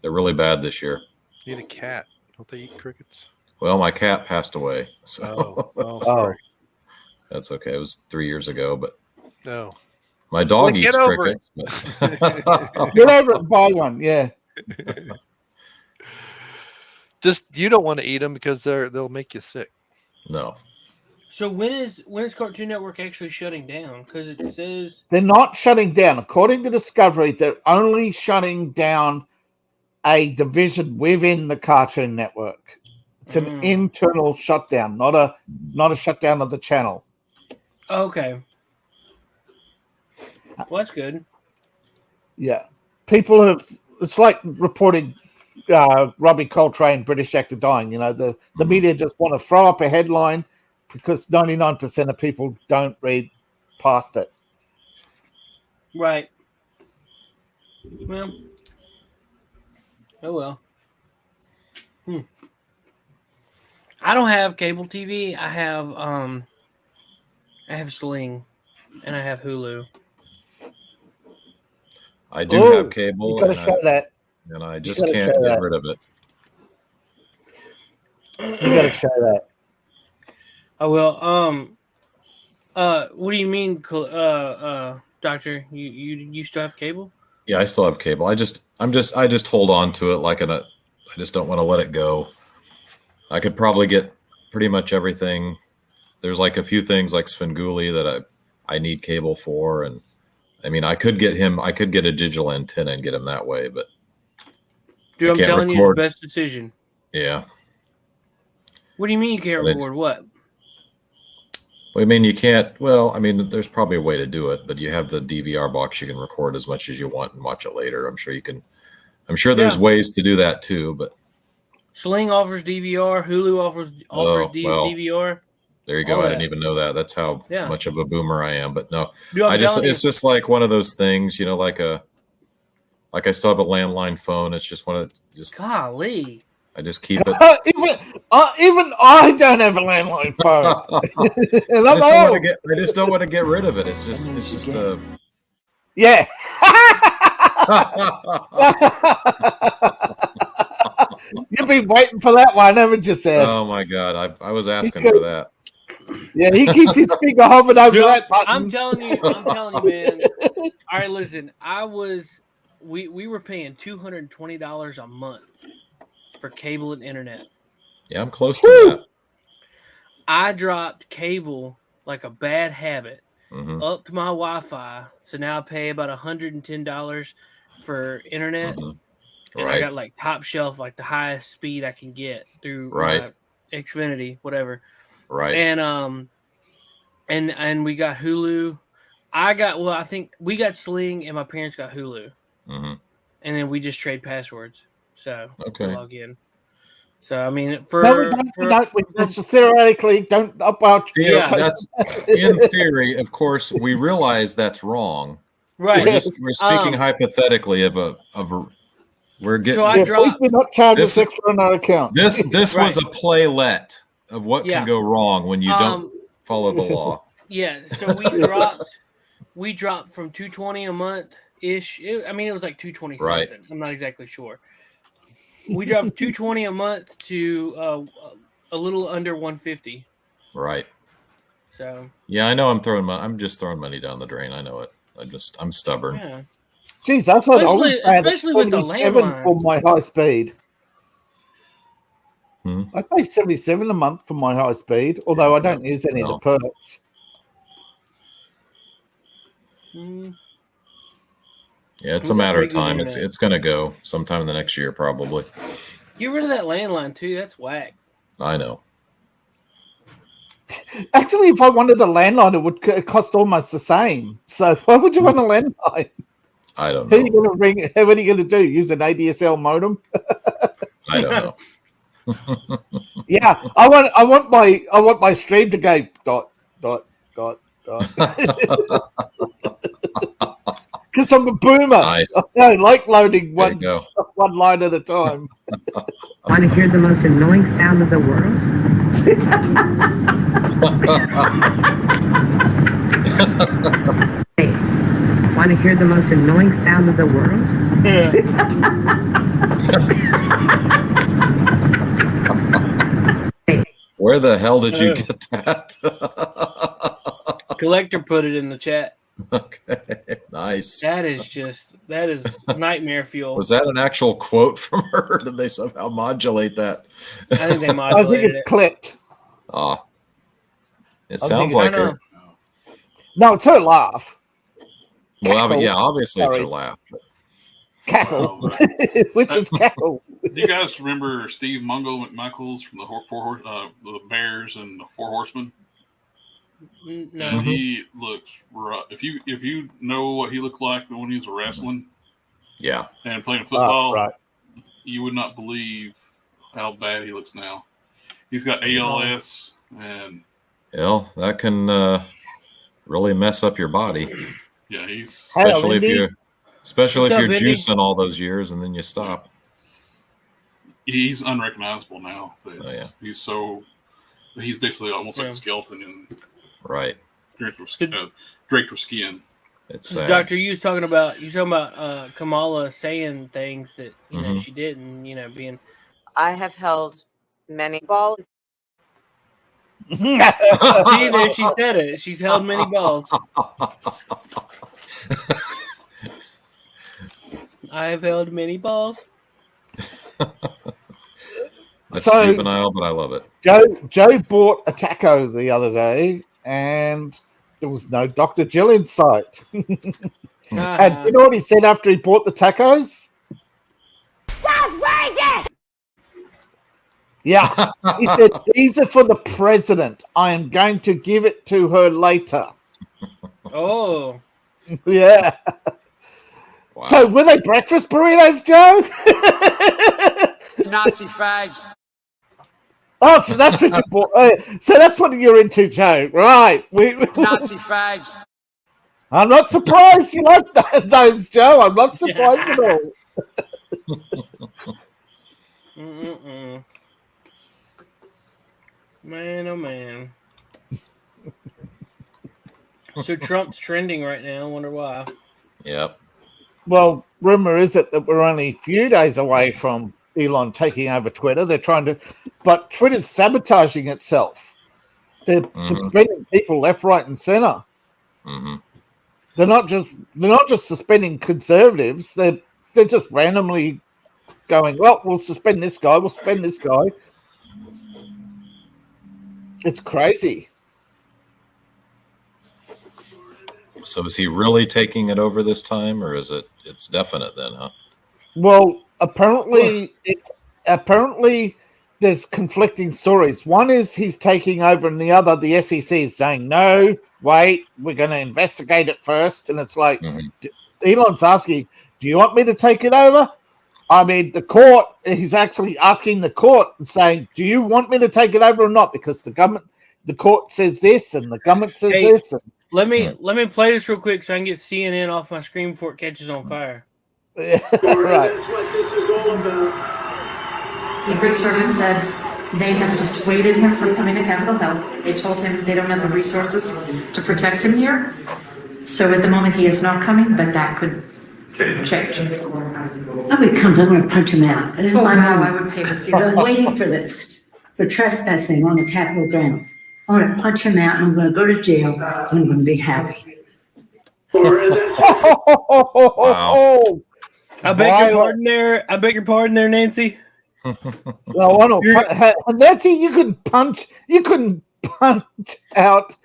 They're really bad this year. You need a cat. Don't they eat crickets? Well, my cat passed away. So sorry. That's okay. It was 3 years ago, but no. My dog eats crickets. Get over it, buy one. Yeah. Just you don't want to eat them because they'll make you sick. No. So when is Cartoon Network actually shutting down? Because it says they're not shutting down. According to Discovery, they're only shutting down a division within the Cartoon Network. It's an internal shutdown, not a shutdown of the channel. Okay. Well, that's good. Yeah. People have, it's like reporting Robbie Coltrane, British actor, dying. The media just want to throw up a headline because 99% of people don't read past it. Right. Well. Oh, well. I don't have cable TV. I have I have Sling, and I have Hulu. I do have cable, You got to show that. And I just can't get rid of it. You got to show that. I will. What do you mean, Doctor? You still have cable? Yeah, I still have cable. I just hold on to it I just don't want to let it go. I could probably get pretty much everything. There's like a few things like Svengoolie that I need cable for, and I mean I could get a digital antenna and get him that way, but dude, I'm telling you, it's the best decision. Yeah. What do you mean you can't record what? Well, I mean, you can't. Well, I mean, there's probably a way to do it, but you have the DVR box. You can record as much as you want and watch it later. I'm sure you can. I'm sure there's ways to do that too, but Sling offers DVR. Hulu offers DVR. There you go. I didn't even know that. That's how much of a boomer I am. But no, it's just like one of those things, you know, like I still have a landline phone. It's just golly. I just keep it. Even I don't have a landline phone. I just don't want to get rid of it. It's just yeah. You've been waiting for that one, haven't you, Seth? Oh my God, I was asking for that. Yeah, he keeps his finger hovering over that button. I'm telling you, man. All right, listen. We were paying $220 a month for cable and internet. Yeah, I'm close to that. I dropped cable like a bad habit up to my Wi-Fi, so now I pay about $110 for internet, and I got like top shelf, like the highest speed I can get through my Xfinity, whatever. Right. And we got Hulu. I think we got Sling, and my parents got Hulu, and then we just trade passwords. So log in. So I mean, that's theoretically don't about. Yeah, that's in theory. Of course, we realize that's wrong. Right. We're speaking hypothetically of we're getting. So I dropped. We're not charging us extra on our account. This was a playlet of what can go wrong when you don't follow the law. Yeah. So we dropped from $220 a month ish. It was like $220 something. I'm not exactly sure. We dropped $220 a month to a little under $150. Right. So. Yeah, I know. I'm just throwing money down the drain. I know it. I'm stubborn. Yeah. Jeez, I thought especially with the landline for my high speed. I pay $77 a month for my high speed, although I don't use any of the perks. Yeah, it's a matter of time. It's going to go sometime in the next year, probably. Get rid of that landline too. That's whack. I know. Actually, if I wanted a landline, it would cost almost the same. So why would you want a landline? I don't know. Who are you going to ring? What are you going to do? Use an ADSL modem? I don't know. Yeah, I want my stream to go ... Because I'm a boomer. Nice. I like loading one line at a time. Want to hear the most annoying sound of the world? Hey, want to hear the most annoying sound of the world? Where the hell did you get that? Collector put it in the chat. Okay, nice. That is nightmare fuel. Was that an actual quote from her? Did they somehow modulate that? I think they modulated I think it's clipped. It sounds like her. No, it's her laugh. Well, yeah, obviously it's her laugh. Cackle, which is cackle. Do you guys remember Steve Mungo McMichaels from the Bears and the Four Horsemen? No. And he looks rough. If you know what he looked like when he was wrestling, and playing football, you would not believe how bad he looks now. He's got ALS, and that can really mess up your body. Yeah, especially if you're juicing all those years and then you stop. He's unrecognizable now. He's basically almost like a skeleton. Right. draped with skin. It's sad. Doctor, you was talking about Kamala saying things that you know she didn't. You know, being. I have held many balls. See, there she said it. She's held many balls. I have held many balls. That's juvenile, but I love it. Joe bought a taco the other day, and there was no Dr. Jill in sight. And you know what he said after he bought the tacos? That's racist! Yeah, he said, these are for the president. I am going to give it to her later. Oh. Yeah. Wow. So were they breakfast burritos, Joe? Nazi fags. Oh, so that's what you bought. So that's what you're into, Joe. Right. Nazi fags. I'm not surprised you like those, Joe. I'm not surprised at all. Man, oh man. So Trump's trending right now. I wonder why. Yep. Well, rumor is it that we're only a few days away from Elon taking over Twitter. They're trying to, but Twitter's sabotaging itself. They're suspending people left, right, and center. They're not just suspending conservatives. They're just randomly going, well, we'll suspend this guy. We'll suspend this guy. It's crazy. So is he really taking it over this time, or is it's definite then, huh? Well, apparently there's conflicting stories. One is he's taking over, and the other, the SEC is saying, no, wait, we're going to investigate it first. And it's like, Elon's asking, do you want me to take it over? I mean, the court, he's actually asking the court and saying, do you want me to take it over or not? Because the court says this, and the government says this. And, let me play this real quick so I can get CNN off my screen before it catches on fire. Right. That's what this is all about. Secret Service said they have dissuaded him from coming to Capitol Hill. They told him they don't have the resources to protect him here. So at the moment he is not coming, but that could change. Nobody comes, I'm going to punch him out. This is Oh, my no, moment. I would pay with I've been waiting for this, for trespassing on the Capitol grounds. I'm going to punch him out, and I'm going to go to jail, and I'm going to be happy. Wow. I beg your pardon there. I beg your pardon there, Nancy. Well, Nancy, you couldn't punch out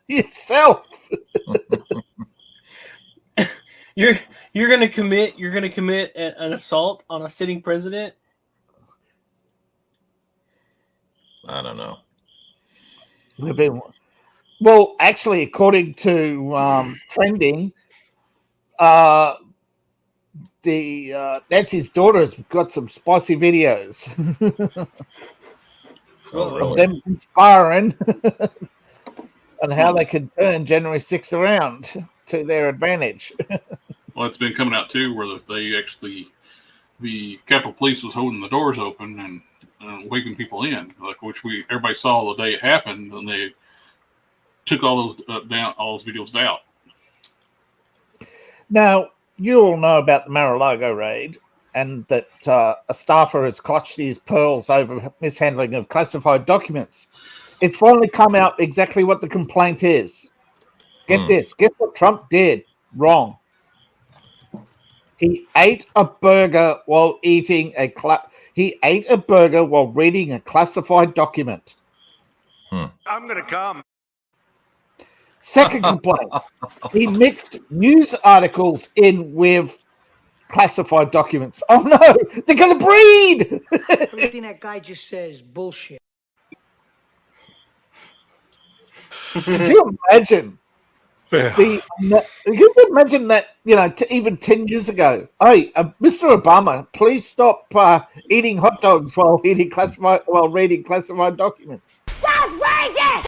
yourself. You're gonna commit an assault on a sitting president? I don't know. Well, actually, according to trending, Nancy's daughter's got some spicy videos of them inspiring and how they can turn January 6th around to their advantage. Well, it's been coming out too, where the Capitol Police was holding the doors open and waving people in, which everybody saw the day it happened, and they took all those videos down. Now, you all know about the Mar-a-Lago raid, and that a staffer has clutched his pearls over mishandling of classified documents. It's finally come out exactly what the complaint is. Get this. Guess what Trump did wrong? He ate a burger while reading a classified document. I'm going to come. Second complaint. He mixed news articles in with classified documents. Oh no, they're going to breed. Everything that guy just says bullshit. Could you imagine? You could imagine that, even 10 years ago. Hey, Mr. Obama, please stop eating hot dogs while reading classified documents. That's racist!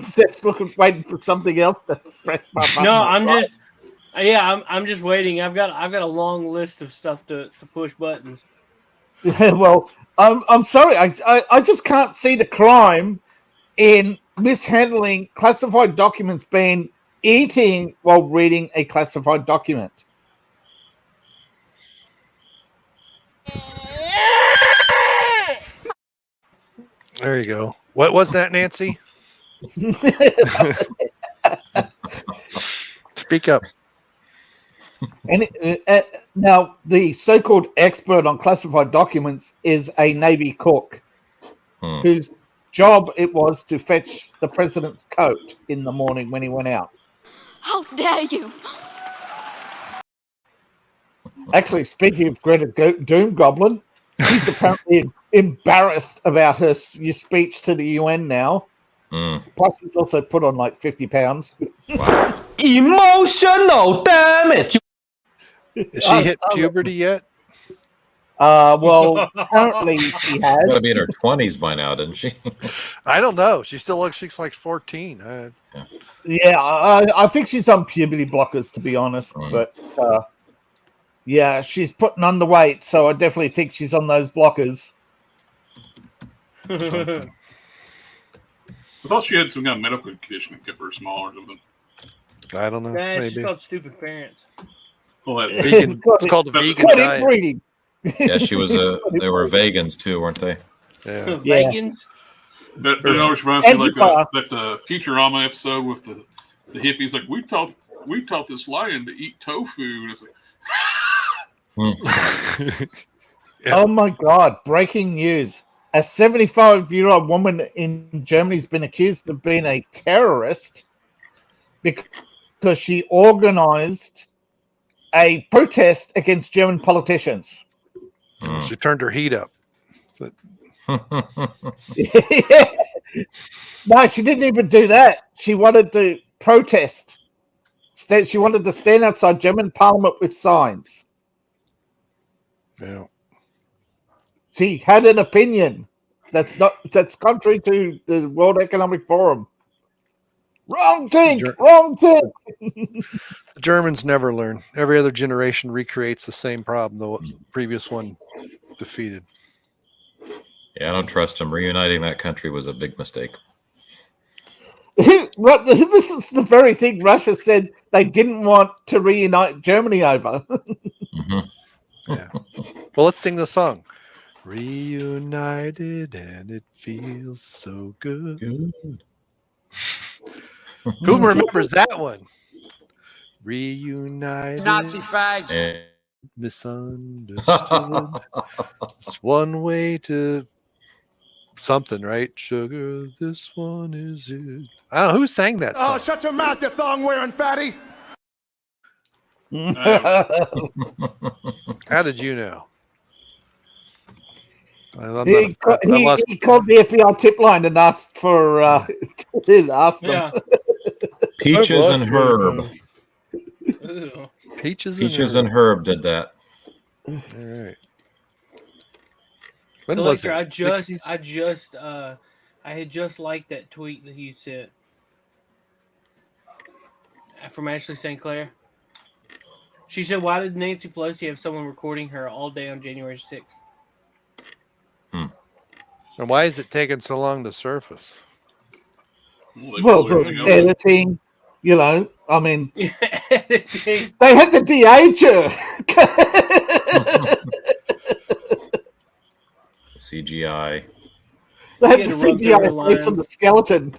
Seth's waiting for something else to press my button. No, I'm just waiting. I've got a long list of stuff to push buttons. Well, I'm sorry. I just can't see the crime in mishandling classified documents being eating while reading a classified document. There you go. What was that, Nancy? Speak up. And now, the so-called expert on classified documents is a Navy cook whose job it was to fetch the president's coat in the morning when he went out. How dare you? Actually, speaking of Greta Doom Goblin, she's apparently embarrassed about her speech to the UN now. Plus, she's also put on like 50 pounds. Emotional damage. Has she hit puberty yet? Well, apparently she has. Got to be in her 20s by now, didn't she? I don't know. She still looks. She's like 14. Yeah, I think she's on puberty blockers, to be honest. But yeah, she's putting on the weight, so I definitely think she's on those blockers. I thought she had some kind of medical condition that kept her small or something. I don't know. Nah, maybe. she's called stupid parents. Well, Vegan, it's called a vegan diet. Breeding. Yeah, she was they were vegans too, weren't they? Yeah. Vegans? That always reminds me like that Futurama episode with the hippies. Like we taught this lion to eat tofu, and it's like, Oh my God! Breaking news: a 75-year-old woman in Germany has been accused of being a terrorist because she organized a protest against German politicians. She turned her heat up. No, she didn't even do that. She wanted to protest. She wanted to stand outside German parliament with signs. Yeah. She had an opinion that's contrary to the World Economic Forum. Wrong thing. The Germans never learn. Every other generation recreates the same problem the previous one defeated. Yeah, I don't trust them. Reuniting that country was a big mistake. This is the very thing Russia said they didn't want to reunite Germany over. Yeah. Well, let's sing the song. Reunited and it feels so good. Who remembers that one? Reunited. Nazi fags. Misunderstood. It's one way to something, right? Sugar, this one is it. I don't know who sang that song. Oh, shut your mouth, you thong-wearing fatty. How did you know? He called the FBI tip line and asked for asked them. Yeah. Peaches and Herb. Peaches and Herb did that. All right. When Collector, was it? I had just liked that tweet that you sent from Ashley St. Clair. She said, "Why did Nancy Pelosi have someone recording her all day on January 6th?" And why is it taking so long to surface? Well, for editing, you know, I mean, they had to de-age her. CGI. They had the CGI face on the skeleton.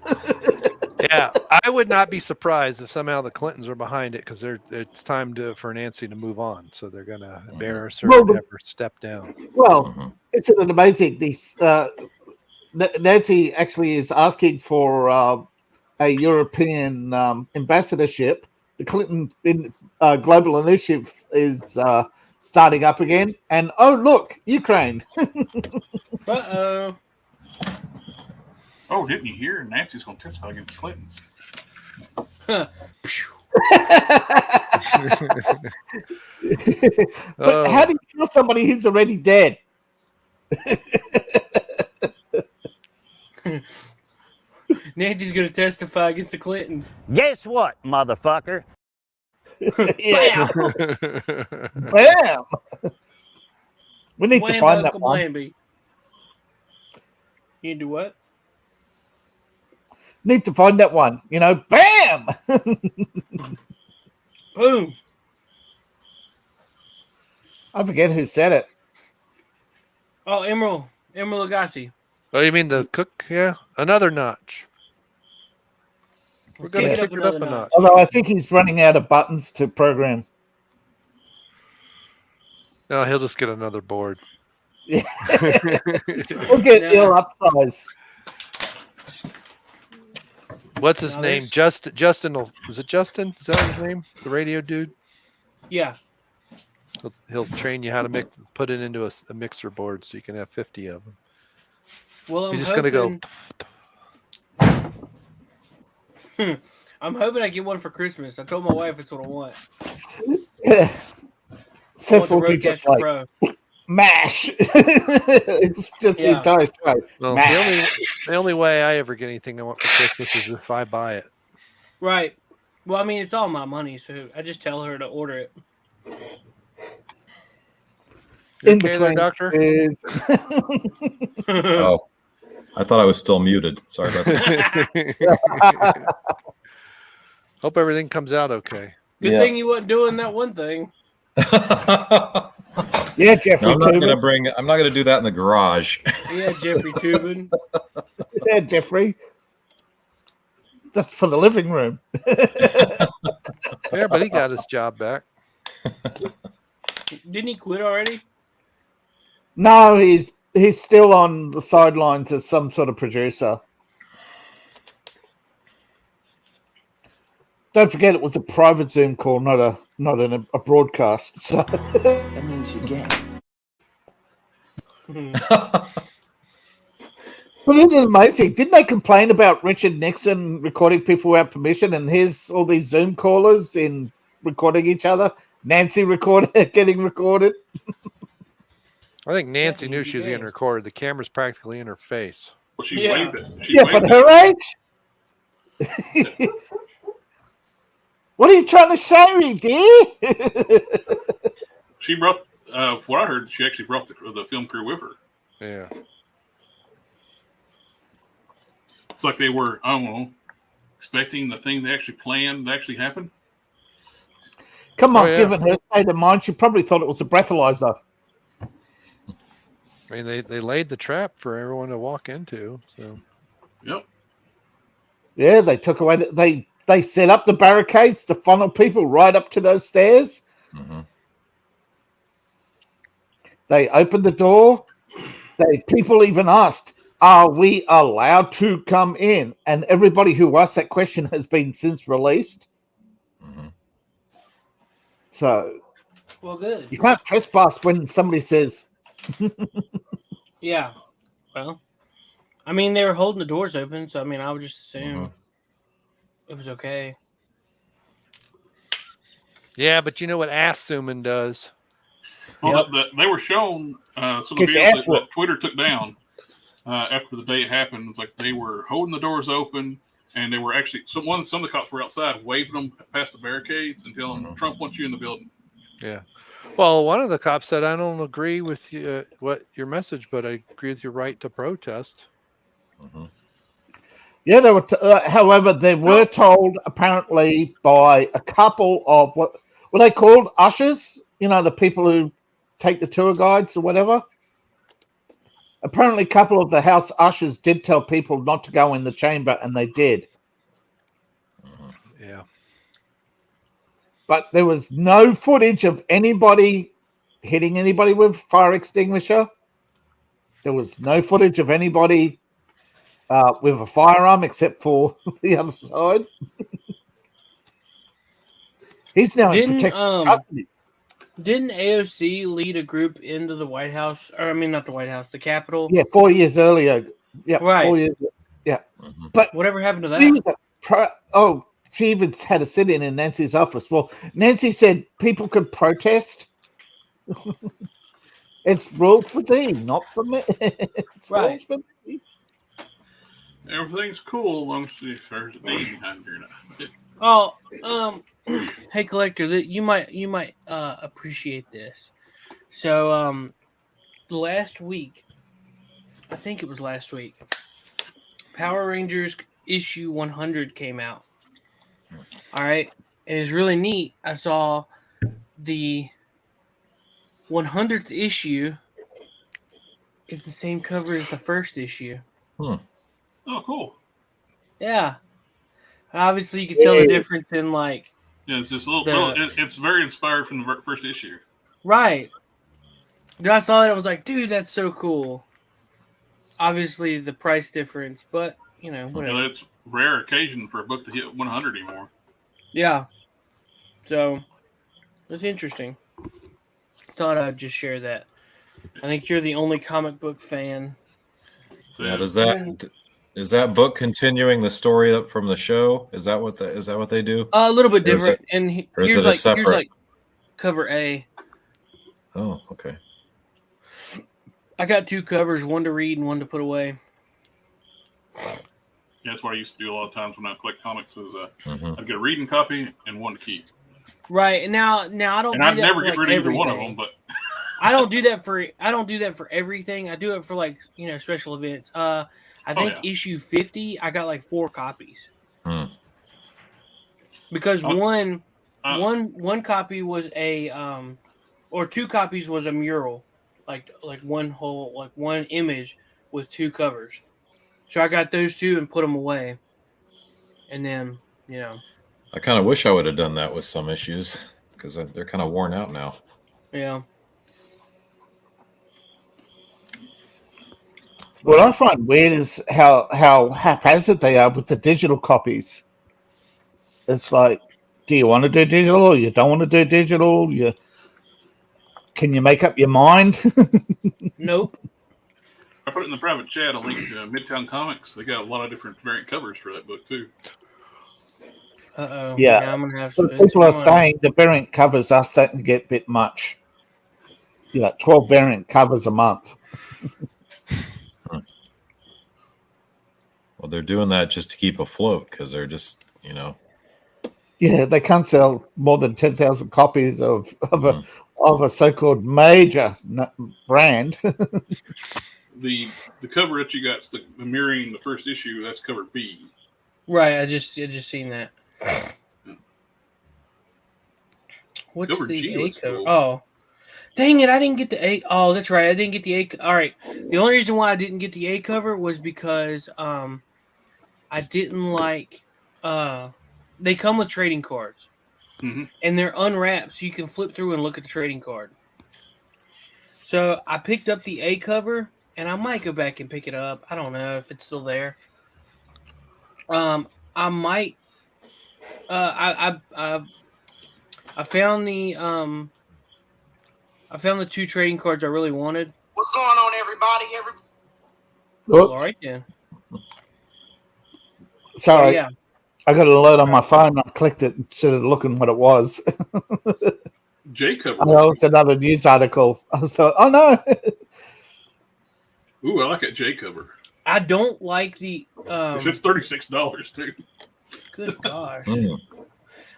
Yeah, I would not be surprised if somehow the Clintons are behind it because it's time for Nancy to move on. So they're going to embarrass her and have her step down. Well, it's an amazing. Nancy actually is asking for a European ambassadorship. The Clinton Global Initiative is starting up again. And oh, look, Ukraine. Uh-oh. oh, didn't you hear? Nancy's going to testify against the Clintons. But how do you kill somebody who's already dead? Nancy's going to testify against the Clintons. Guess what, motherfucker? Bam! We need to find that one. You need to do what? Need to find that one. You know, bam! Boom! I forget who said it. Oh, Emerald Lagasse. Oh, you mean the cook? Yeah, another notch. We're going to kick it up a notch. Although I think he's running out of buttons to program. No, he'll just get another board. Yeah. We'll get ill upsize. What's his name? Justin. Is it Justin? Is that his name? The radio dude? Yeah. He'll train you how to put it into a mixer board so you can have 50 of them. Well, he's just going to go. I'm hoping I get one for Christmas. I told my wife it's what I want. Yeah. So I want the just Rodecaster like Pro. mash. It's just the entire show. Well, the only way I ever get anything I want for Christmas is if I buy it. Right. Well, I mean, it's all my money, so I just tell her to order it. You okay there, doctor? Oh, I thought I was still muted. Sorry about that. Hope everything comes out okay. Good thing you wasn't doing that one thing. Yeah, Jeffrey. No, I'm not gonna do that in the garage. Yeah, Jeffrey Tubin. Yeah, Jeffrey. That's for the living room. Yeah, but he got his job back. Didn't he quit already? No, he's still on the sidelines as some sort of producer. Don't forget, it was a private Zoom call, not a broadcast. So that means you get. But isn't it amazing? Didn't they complain about Richard Nixon recording people without permission? And here's all these Zoom callers in recording each other. Nancy getting recorded. I think Nancy knew she was getting recorded. The camera's practically in her face. Well, she waved it. But her age. What are you trying to show me, dear? She brought, what I heard, she actually brought the film crew with her. Yeah. It's like they were, I don't know, expecting the thing they actually planned to actually happen. Come on, given her state of mind, she probably thought it was a breathalyzer. I mean, they laid the trap for everyone to walk into. So. Yep. Yeah, they took away. They set up the barricades to funnel people right up to those stairs. Mm-hmm. They opened the door. People even asked, "Are we allowed to come in?" And everybody who asked that question has been since released. Mm-hmm. So, well, good. You can't trespass when somebody says. Yeah. Well, I mean, they were holding the doors open, so I mean, I would just assume it was okay. Yeah, but you know what assuming does? Well, they were shown some of the videos that Twitter took down after the day it happened. It's like they were holding the doors open, and they were actually some of the cops were outside waving them past the barricades and telling them Trump wants you in the building. Yeah. Well, one of the cops said, "I don't agree with you, what your message, but I agree with your right to protest." Mm-hmm. Yeah, they were. However, they were told apparently by a couple of what were they called, ushers? You know, the people who take the tour guides or whatever. Apparently, a couple of the house ushers did tell people not to go in the chamber, and they did. Yeah. But there was no footage of anybody hitting anybody with fire extinguisher. There was no footage of anybody with a firearm except for the other side. He's now in protected custody. Didn't AOC lead a group into the White House? Or I mean, not the White House, the Capitol? Yeah, 4 years earlier. Yeah, right. 4 years. Yeah, but whatever happened to that? She even had a sit-in in Nancy's office. Well, Nancy said people could protest. It's rules for thee, not for me. It's rules for thee. Everything's cool as long as there's a name behind here now. Oh, hey, Collector, you might appreciate this. So, last week, I think it was last week, Power Rangers issue 100 came out. All right. It was really neat. I saw the 100th issue is the same cover as the first issue. Oh, cool. Yeah. Obviously, you can tell the difference in like. Yeah, it's just a little. It's very inspired from the first issue. Right. I saw it. I was like, dude, that's so cool. Obviously, the price difference, but whatever. Yeah, it's rare occasion for a book to hit 100 anymore. Yeah. So it's interesting. Thought I'd just share that. I think you're the only comic book fan. Yeah. Is that book continuing the story up from the show? Is that what they do? A little bit different. Here's like cover A. Oh, okay. I got 2 covers, one to read and one to put away. Yeah, that's what I used to do a lot of times when I collect comics. Was I'd get a reading copy and one to keep. Right, and now I don't. And I'd never get rid of either one of them, but I don't do that for everything. I do it for like special events. I think issue 50, I got like 4 copies. Because one copy was or 2 copies was a mural, like one image with 2 covers. So I got those 2 and put them away, and then I kind of wish I would have done that with some issues because they're kind of worn out now. Yeah. What I find weird is how haphazard they are with the digital copies. It's like, do you want to do digital or you don't want to do digital? Can you make up your mind? Nope. I put it in the private chat. A link to Midtown Comics. They got a lot of different variant covers for that book too. Uh-oh. Yeah. I'm gonna have so people are saying the variant covers are starting to get a bit much. 12 variant covers a month. Well, they're doing that just to keep afloat because they're just, Yeah, they can't sell more than 10,000 copies of a so-called major brand. The cover that you got, mirroring the first issue, that's cover B. Right, I just seen that. What's cover the G A looks cover? cool. Oh, dang it! I didn't get the A. Oh, that's right. I didn't get the A. All right. The only reason why I didn't get the A cover was because I didn't like. They come with trading cards, and they're unwrapped, so you can flip through and look at the trading card. So I picked up the A cover, and I might go back and pick it up. I don't know if it's still there. I might. I found the 2 trading cards I really wanted. What's going on, everybody? Oops. All right, then. Sorry. Oh, yeah. I got an alert on my phone. I clicked it instead of looking what it was. J cover. Oh, it's another news article. I was like, oh no. Ooh, I like that J cover. I don't like the. It's just $36 too. Good gosh.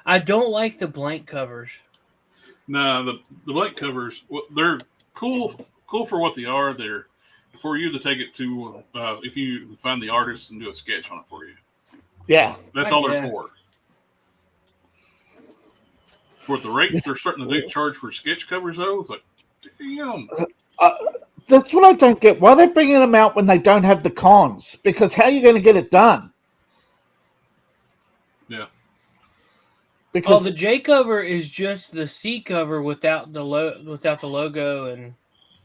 I don't like the blank covers. No, the blank covers, they're cool for what they are. They're for you to take it to if you find the artist and do a sketch on it for you. Yeah, that's all they're for. For the rates they're starting to charge for sketch covers, though, it's like, damn. That's what I don't get. Why are they bringing them out when they don't have the cons? Because how are you going to get it done? Yeah. Because the J cover is just the C cover without the logo and.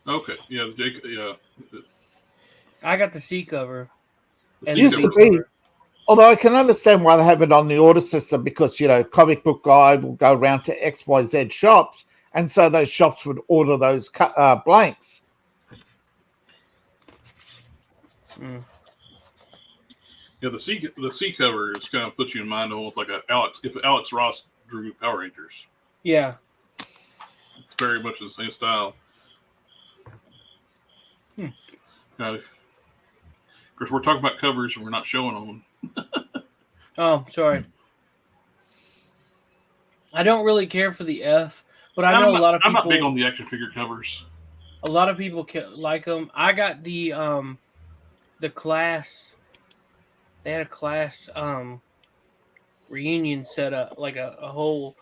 Okay. Yeah. The J. Yeah. I got the C cover. It used to be. Although I can understand why they have it on the order system because, Comic Book Guy will go around to XYZ shops, and so those shops would order those blanks. Yeah, the C cover is kind of puts you in mind almost like if Alex Ross drew Power Rangers. Yeah. It's very much the same style. Of course, we're talking about covers and we're not showing them. Oh, sorry. I don't really care for the F, but I know a lot of people. I'm not big on the action figure covers. A lot of people like them. I got the class. They had a class reunion set up, like a whole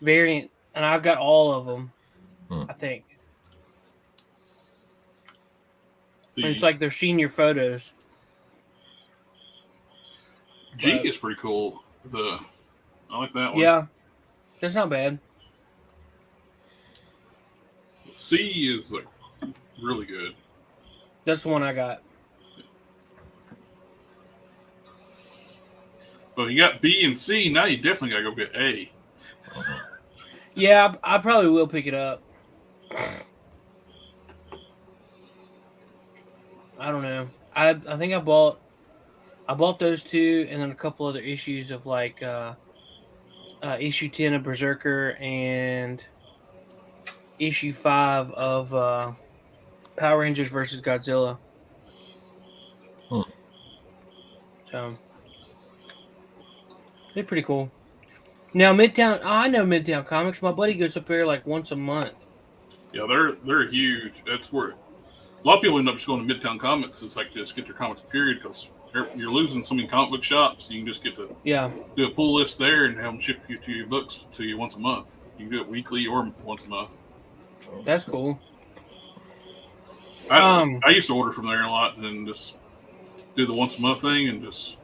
variant, and I've got all of them. I think. It's like their senior photos. G is pretty cool. I like that one. Yeah, that's not bad. C is like really good. That's the one I got. But you got B and C. Now you definitely gotta go get A. Yeah, I probably will pick it up. I don't know. I think I bought those two, and then a couple other issues of like issue 10 of Berserker and issue 5 of Power Rangers versus Godzilla. So they're pretty cool. Now Midtown, I know Midtown Comics. My buddy goes up there like once a month. Yeah, they're huge. That's where a lot of people end up just going to Midtown Comics. It's like just get their comics period because you're losing so many comic book shops. You can just get to do a pull list there and have them ship you to your books to you once a month. You can do it weekly or once a month. That's cool. I used to order from there a lot and then just do the once a month thing and just.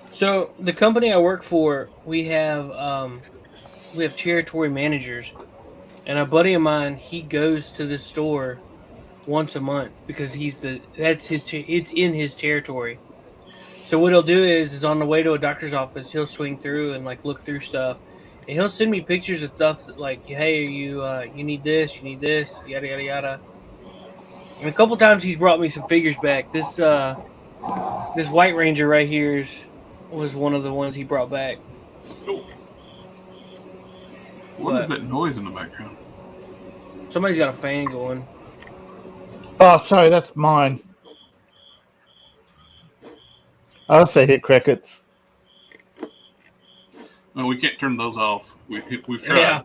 So the company I work for, we have territory managers, and a buddy of mine, he goes to the store once a month because it's in his territory. So what he'll do is on the way to a doctor's office, he'll swing through and like look through stuff, and he'll send me pictures of stuff that like, hey, you need this, yada yada yada. And a couple times he's brought me some figures back. This White Ranger right here was one of the ones he brought back. Oh. What is that noise in the background? Somebody's got a fan going. Oh, sorry, that's mine. I also hear crickets. No, we can't turn those off. We've tried. Yeah.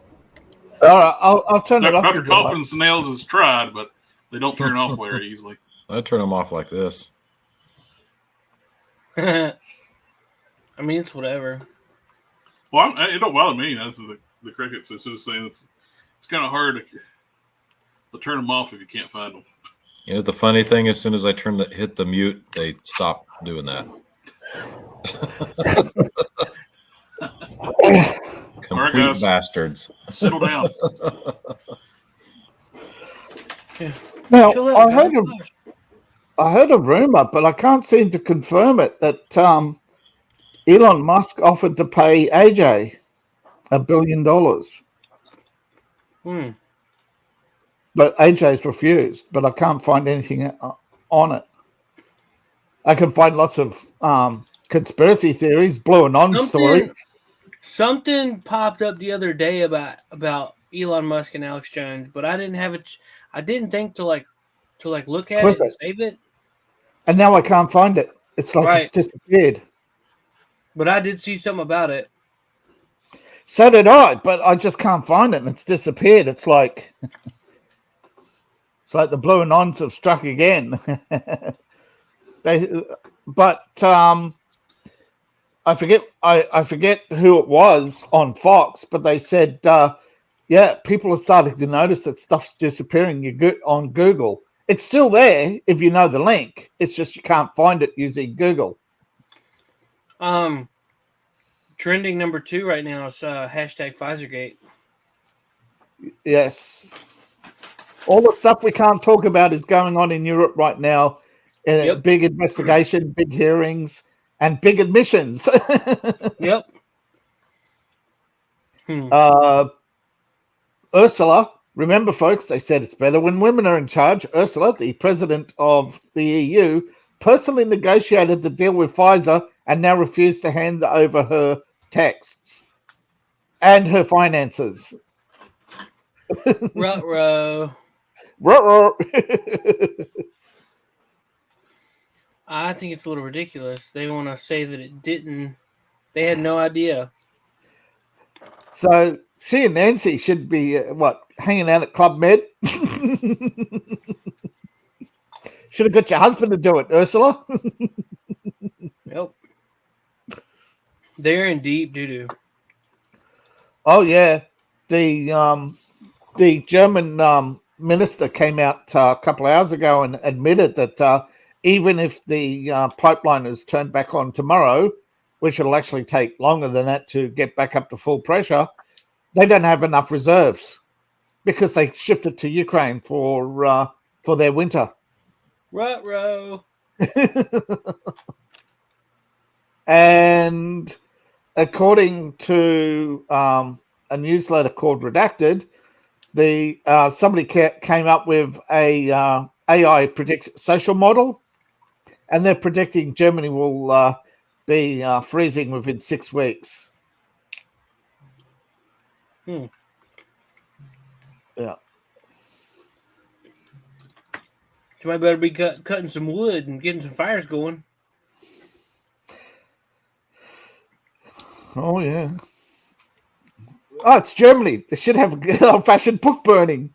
All right, I'll turn it off. Dr. Coffin's nails has tried, but they don't turn off very easily. I turn them off like this. I mean, it's whatever. Well, it don't bother me. That's the crickets. It's just saying it's kind of hard to turn them off if you can't find them. You know, the funny thing, as soon as I hit the mute, they stop doing that. Complete right, bastards. Settle down. Now, I heard a rumor, but I can't seem to confirm it, that Elon Musk offered to pay AJ $1 billion. But AJ's refused, but I can't find anything on it. I can find lots of conspiracy theories, blue anon stories. Something popped up the other day about Elon Musk and Alex Jones, but I didn't have it. I didn't think to look at it and save it. And now I can't find it. It's like it's disappeared. But I did see something about it. So did I, but I just can't find it, and it's disappeared. It's like the blue anons have struck again. I forget who it was on Fox, but they said, people are starting to notice that stuff's disappearing on Google. It's still there if you know the link. It's just you can't find it using Google. Trending number 2 right now is hashtag Pfizergate. Yes. All the stuff we can't talk about is going on in Europe right now. Big investigation, big hearings, and big admissions. Yep. Ursula, remember, folks, they said it's better when women are in charge. Ursula, the president of the EU, personally negotiated the deal with Pfizer and now refused to hand over her texts and her finances. Ruh-roh. Ruh-roh. I think it's a little ridiculous. They want to say that it didn't. They had no idea. So She and Nancy should be hanging out at Club Med. Should have got your husband to do it, Ursula. Yep. They're in deep doo-doo. Oh yeah, the German minister came out a couple of hours ago and admitted that even if the pipeline is turned back on tomorrow, which will actually take longer than that to get back up to full pressure, they don't have enough reserves because they shipped it to Ukraine for their winter. Ruh-roh. And according to a newsletter called Redacted, somebody came up with a AI social model, and they're predicting Germany will be freezing within 6 weeks. Yeah. So I better be cutting some wood and getting some fires going. Oh, yeah. Oh, it's Germany. They should have a old-fashioned book burning.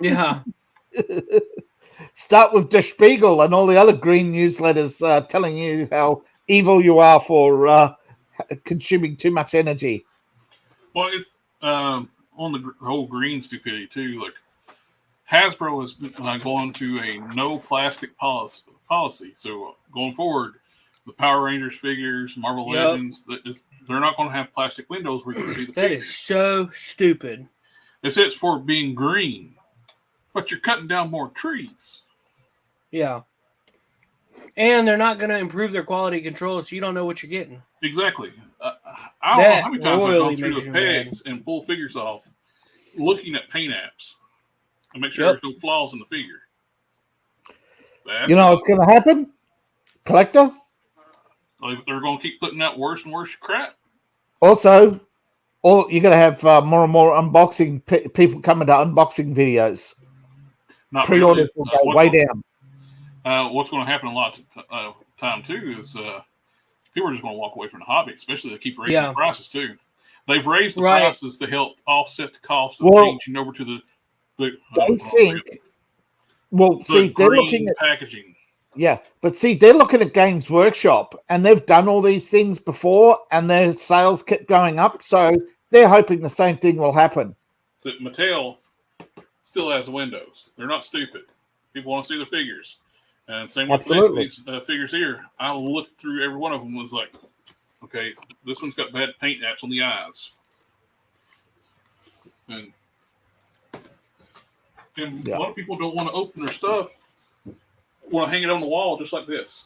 Yeah. Start with Der Spiegel and all the other green newsletters telling you how evil you are for consuming too much energy. Well, it's on the whole green stupidity, too. Like, Hasbro is going to a no plastic policy. So going forward, the Power Rangers figures, Marvel Legends, they're not going to have plastic windows where you can see the That figures. is so stupid. They say it's for being green, but you're cutting down more trees. Yeah. And they're not going to improve their quality control, so you don't know what you're getting. Exactly. I don't know how many times I've gone through the pegs and pull figures off looking at paint apps and make sure there's no flaws in the figure. You know what's going to happen? Collector? They're going to keep putting out worse and worse crap. Also, you're going to have more and more unboxing people coming to unboxing videos. Not Pre-orders really. will go way down. What's going to happen a lot of time, too, is people are just going to walk away from the hobby, especially they keep raising the prices, too. They've raised the prices to help offset the cost of changing over to the they're looking at packaging. Yeah, but see, they're looking at Games Workshop, and they've done all these things before, and their sales kept going up, so they're hoping the same thing will happen. So Mattel still has the windows. They're not stupid. People want to see the figures. And same with these figures here. I looked through every one of them and was like, okay, this one's got bad paint apps on the eyes. And a lot of people don't want to open their stuff. Want to hang it on the wall just like this.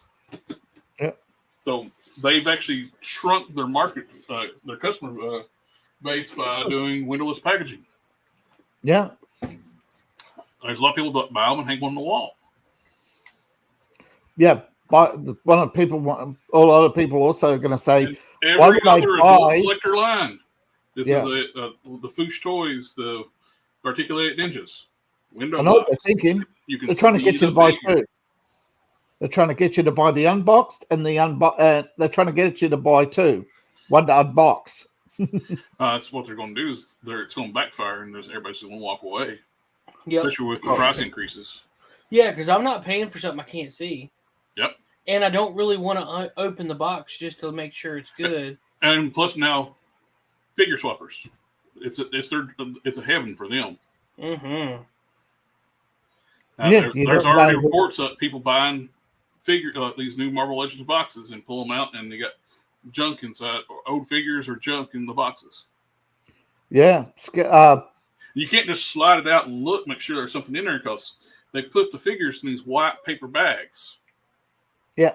Yeah. So they've actually shrunk their market, their customer base by doing windowless packaging. Yeah. There's a lot of people that buy them and hang one on the wall. Yeah, but one of the people, a lot of people also are going to say, and every other adult collector line. This is the Foosh Toys, the Articulated Ninjas. Window I know what box. they're thinking. You can they're trying to get you to buy two. They're trying to get you to buy the unboxed and the they're trying to get you to buy two. One to unbox. That's what they're going to do. It's going to backfire, and everybody's just going to walk away. Especially with the price increases. Yeah, because I'm not paying for something I can't see. Yep. And I don't really want to open the box just to make sure it's good. And plus now, figure swappers. It's a heaven for them. Mm-hmm. There's already reports of people buying these new Marvel Legends boxes and pull them out, and they got junk inside, or old figures or junk in the boxes. Yeah. You can't just slide it out and make sure there's something in there, because they put the figures in these white paper bags. Yeah.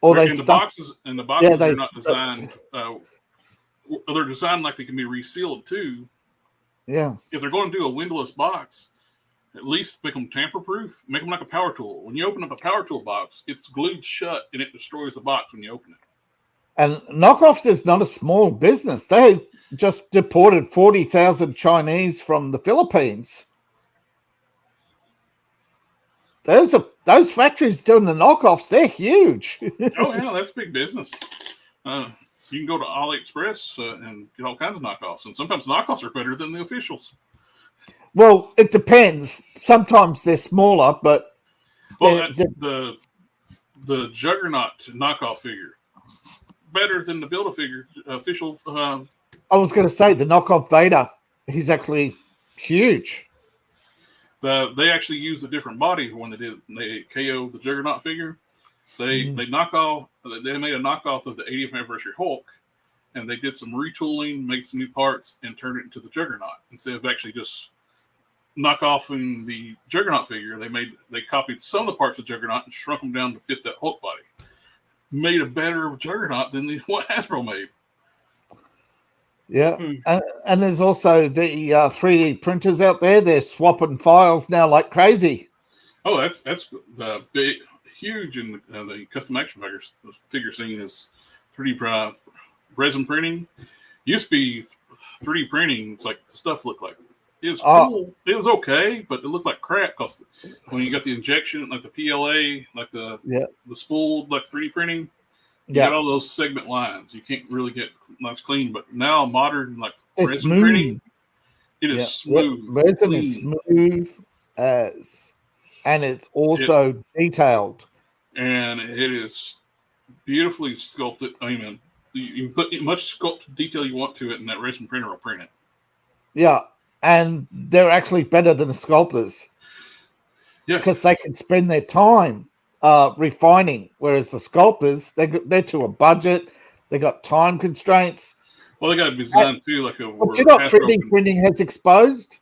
Or the boxes are not designed. They're designed like they can be resealed too. Yeah. If they're going to do a windowless box, at least make them tamper-proof. Make them like a power tool. When you open up a power tool box, it's glued shut and it destroys the box when you open it. And Knockoffs is not a small business. They just deported 40,000 Chinese from the Philippines. Those factories doing the knockoffs, they're huge. Oh, yeah, that's big business. You can go to AliExpress and get all kinds of knockoffs, and sometimes knockoffs are better than the officials. Well, it depends. Sometimes they're smaller, but the Juggernaut knockoff figure better than the Build-A-Figure official. I was going to say the knockoff Vader. He's actually huge. They actually used a different body when they KO the Juggernaut figure. They made a knockoff of the 80th anniversary Hulk, and they did some retooling, made some new parts, and turned it into the Juggernaut instead of actually just knockoffing the Juggernaut figure. They copied some of the parts of Juggernaut and shrunk them down to fit that Hulk body. Made a better Juggernaut than what Hasbro made. Yeah, and there's also the 3D printers out there. They're swapping files now like crazy. Oh, that's the big, huge in the custom action figure scene is 3D resin printing. Used to be 3D printing. It's like the stuff looked like it was cool. It was okay, but it looked like crap because when you got the injection, like the PLA, like the spooled like 3D printing. You got all those segment lines. You can't really get nice clean, but now modern like resin printing, it is smooth. Resin is smooth and it's also detailed. And it is beautifully sculpted. I mean, you can put much sculpted detail you want to it, and that resin printer will print it. Yeah, and they're actually better than the sculptors. Yeah, because they can spend their time refining, whereas the sculptors they're to a budget, they got time constraints. Well, they got to be designed too, like a. But you know what 3D printing has exposed?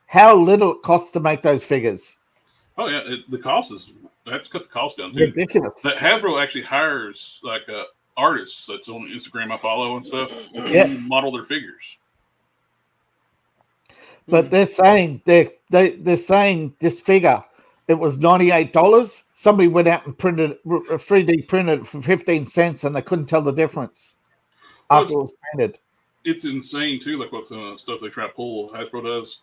How little it costs to make those figures. Oh yeah, the cost that's cut the cost down too. Ridiculous. That Hasbro actually hires like artists that's on Instagram I follow and stuff to model their figures. But they're saying they're saying this figure. It was $98. Somebody went out and 3D printed it for 15 cents, and they couldn't tell the difference after it was printed. It's insane too, like what stuff they try to pull. Hasbro does.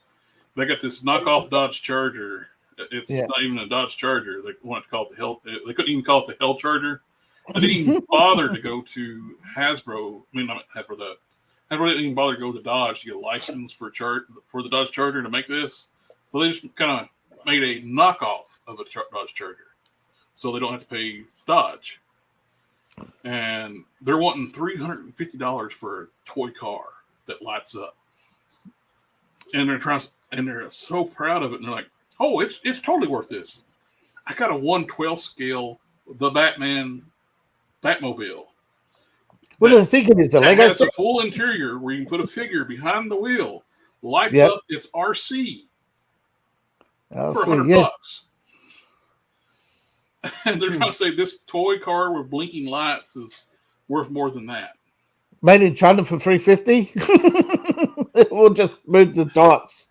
They got this knockoff Dodge Charger. It's not even a Dodge Charger. They wanted to call it the Hell. They couldn't even call it the Hell Charger. I didn't even bother to go to Hasbro. I mean, not Hasbro. Hasbro didn't even bother to go to Dodge to get a license for the Dodge Charger to make this. So they just kind of made a knockoff of a Dodge Charger, so they don't have to pay Dodge. And they're wanting $350 for a toy car that lights up, and they're so proud of it. And they're like, "Oh, it's totally worth this." I got a 1/12 scale, the Batmobile. Well, I think it is a Lego. It has a full interior where you can put a figure behind the wheel, lights up. It's RC. For $100. And they're trying to say this toy car with blinking lights is worth more than that. Made in China for $350. We'll just move the dots.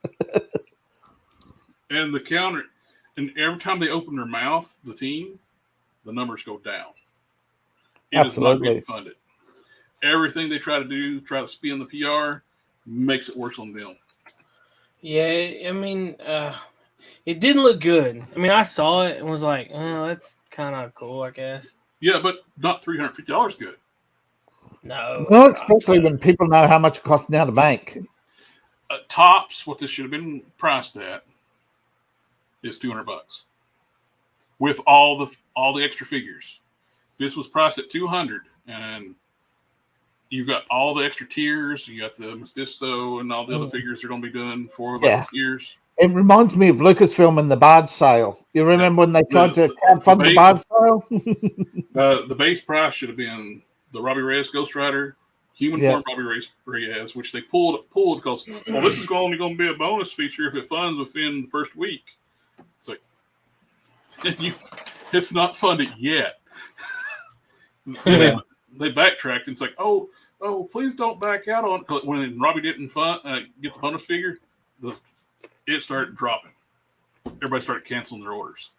And the counter, and every time they open their mouth, the team, the numbers go down. It is not getting funded. Everything they try to spin the PR, makes it worse on them. Yeah, I mean, it didn't look good. I mean, I saw it and was like, oh, that's kind of cool, I guess. Yeah, but not $350 good. No. Well, especially when people know how much it costs now to make. Tops, what this should have been priced at, is $200 with all the extra figures. This was priced at $200, and you got all the extra tiers. You got the Mephisto and all the other figures they're going to be doing for the tiers. It reminds me of Lucasfilm and the barge sale. You remember when they tried to crowdfund the barge sale? The base price should have been the Robbie Reyes Ghost Rider, human form Robbie Reyes, which they pulled because, well, this is only going to be a bonus feature if it funds within the first week. It's like, it's not funded yet. They backtracked and it's like, oh, please don't back out on it. When Robbie didn't get the bonus figure, it started dropping. Everybody started canceling their orders.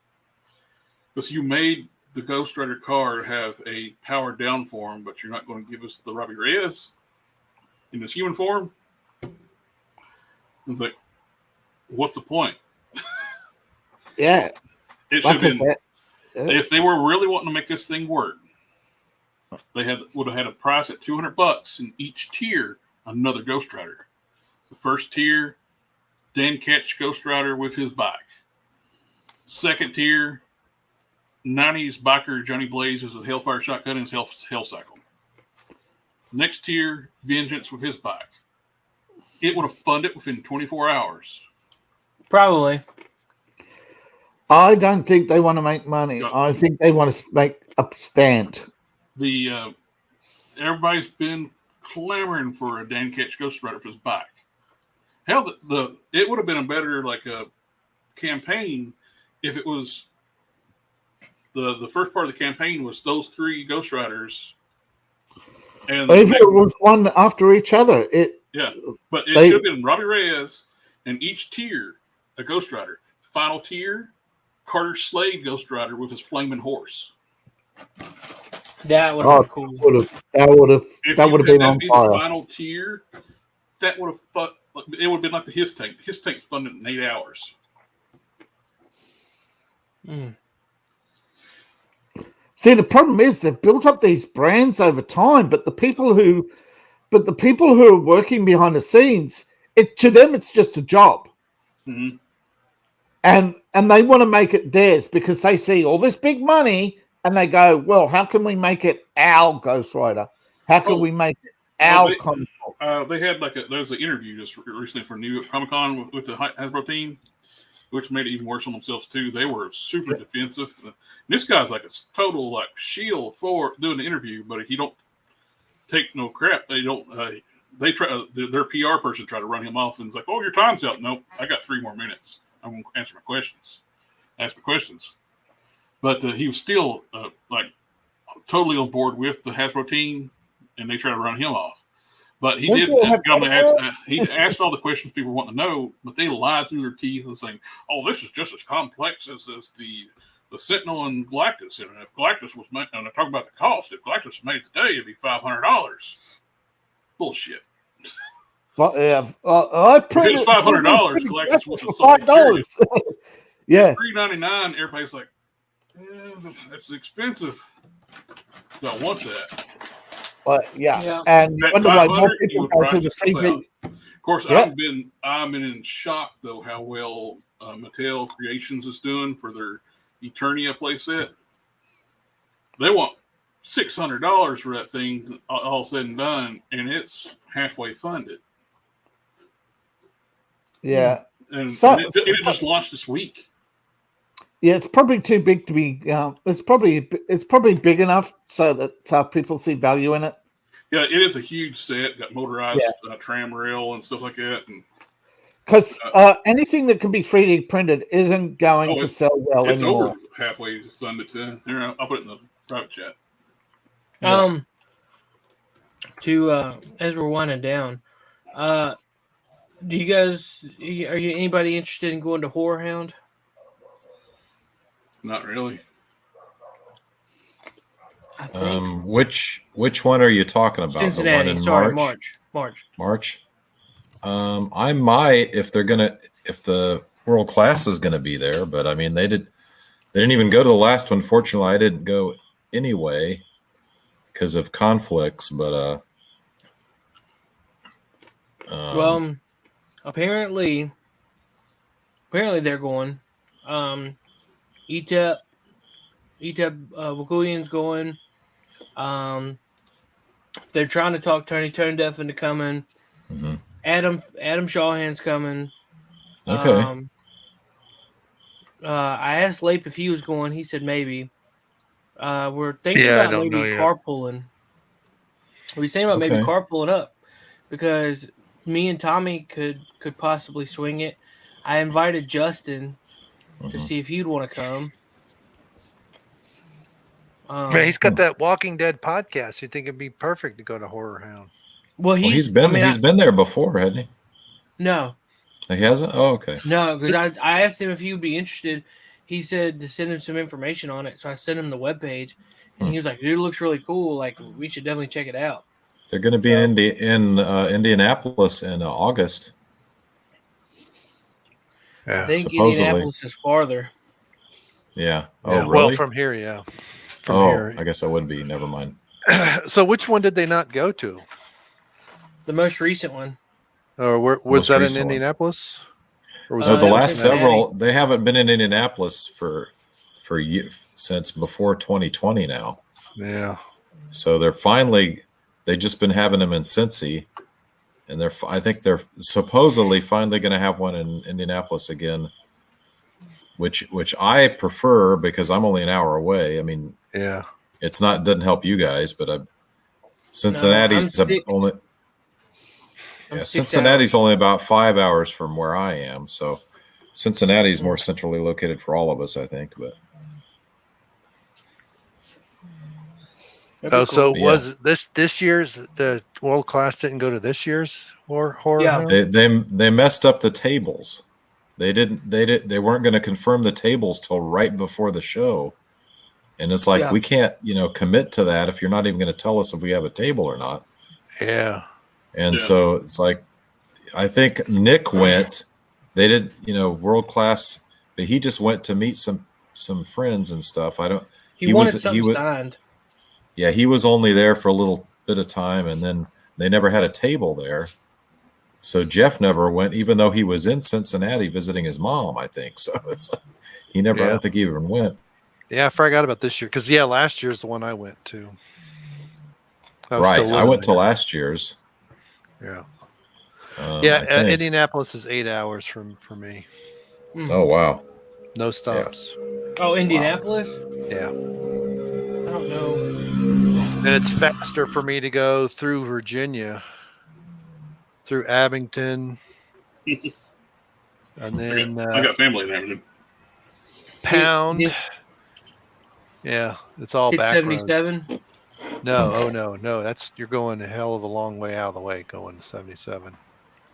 Because you made the Ghost Rider car have a powered down form, but you're not going to give us the Robbie Reyes in this human form. It's like, what's the point? Yeah. It should have been, if they were really wanting to make this thing work, They would have had a price at $200 in each tier. Another Ghost Rider. The first tier, Dan Ketch Ghost Rider with his bike. Second tier, 90s biker Johnny Blaze with a Hellfire shotgun and his Hell Cycle. Next tier, Vengeance with his bike. It would have funded within 24 hours. Probably. I don't think they want to make money. I think they want to make a stand. Everybody's been clamoring for a Dan Ketch Ghost Rider for his bike. Hell, it would have been a better campaign if it was the first part of the campaign was those 3 Ghost Riders. And if it was one after each other, but it should have been Robbie Reyes and each tier a Ghost Rider. Final tier, Carter Slade Ghost Rider with his flaming horse. That would have been cool. That would have been on fire. The final tier, that would have it would have been like the His Tank. His Tank funded in 8 hours. See, the problem is they've built up these brands over time, but the people who are working behind the scenes, to them it's just a job, and they want to make it theirs because they see all this big money and they go, well, how can we make it our Ghost Rider? How can we make it our console? They had there's an interview just recently for New York Comic Con with the Hasbro team, which made it even worse on themselves too. They were super defensive. This guy's like a total shield for doing the interview, but if you don't take no crap, they don't. They try their PR person tried to run him off and it's like, "Oh, your time's up." Nope, I got 3 more minutes. I'm going to answer my questions. Ask my questions. But he was still totally on board with the Hasbro team, and they tried to run him off. But he did. He asked all the questions people want to know, but they lied through their teeth and saying, "Oh, this is just as complex as the Sentinel and Galactus. And if Galactus was made, and I talk about the cost, if Galactus was made today, it'd be $500." Bullshit. Well, yeah, if it was $500, Galactus was $5. Yeah, $399. Everybody's like, that's expensive. Don't want that. But and wonder why more people go to the freebie. Of course, I've been in shock though how well Mattel Creations is doing for their Eternia playset. They want $600 for that thing, all said and done, and it's halfway funded. Yeah, and it just launched this week. Yeah, it's probably too big to be. It's probably big enough so that people see value in it. Yeah, it is a huge set. Got motorized tram rail and stuff like that. Because anything that can be 3D printed isn't going to sell well it's anymore. Over halfway funded too. Here, I'll put it in the private chat. As we're winding down, do you guys anybody interested in going to Horror Hound? Not really. I think. Which one are you talking about? Cincinnati. The one in sorry, March. I might if the World Class is going to be there, but I mean they didn't even go to the last one. Fortunately, I didn't go anyway because of conflicts. But well, apparently they're going. Etep Wokuian's going. They're trying to talk TonDeff into coming. Mm-hmm. Adam Shawhan's coming. Okay. I asked Lape if he was going. He said maybe. We're thinking about maybe carpooling. We're thinking about maybe carpooling up because me and Tommy could possibly swing it. I invited Justin to see if he'd want to come. He's got that Walking Dead podcast. You think it'd be perfect to go to Horror Hound? Well, he's been there before, hasn't he? No, he hasn't. Oh, okay. No, because I asked him if he would be interested. He said to send him some information on it, so I sent him the webpage, and he was like, "Dude, it looks really cool. Like, we should definitely check it out." They're going to be in Indianapolis in August. Yeah, I think Indianapolis is farther. Yeah. Oh, yeah, really? Well, from here, yeah. I guess I would be. Never mind. So which one did they not go to? The most recent one. Or was that in Indianapolis? Or was No, that the last Cincinnati? several, they haven't been in Indianapolis since before 2020 now. Yeah. So they've just been having them in Cincy, and I think they're supposedly finally going to have one in Indianapolis again, which I prefer because I'm only an hour away. I mean, yeah, doesn't help you guys, but Cincinnati's Cincinnati's only about 5 hours from where I am, so Cincinnati's more centrally located for all of us, I think. But so was this year's the world class didn't go to this year's horror? Yeah, they messed up the tables. They weren't going to confirm the tables till right before the show, and it's like we can't commit to that if you're not even going to tell us if we have a table or not. Yeah. And so it's like, I think Nick went. They did, world class, but he just went to meet some friends and stuff. He wanted something signed. Yeah, he was only there for a little bit of time, and then they never had a table there. So Jeff never went, even though he was in Cincinnati visiting his mom, I think. So he never. I don't think he even went. Yeah, I forgot about this year because last year's the one I went to. I went to last year's. Yeah. Indianapolis is 8 hours for me. Oh wow. No stops. Yeah. Oh, Indianapolis? Wow. Yeah. I don't know. And it's faster for me to go through Virginia, through Abington, and then I got family in Abington. Pound. Yeah, it's all back. 77. No. That's you're going a hell of a long way out of the way going to 77.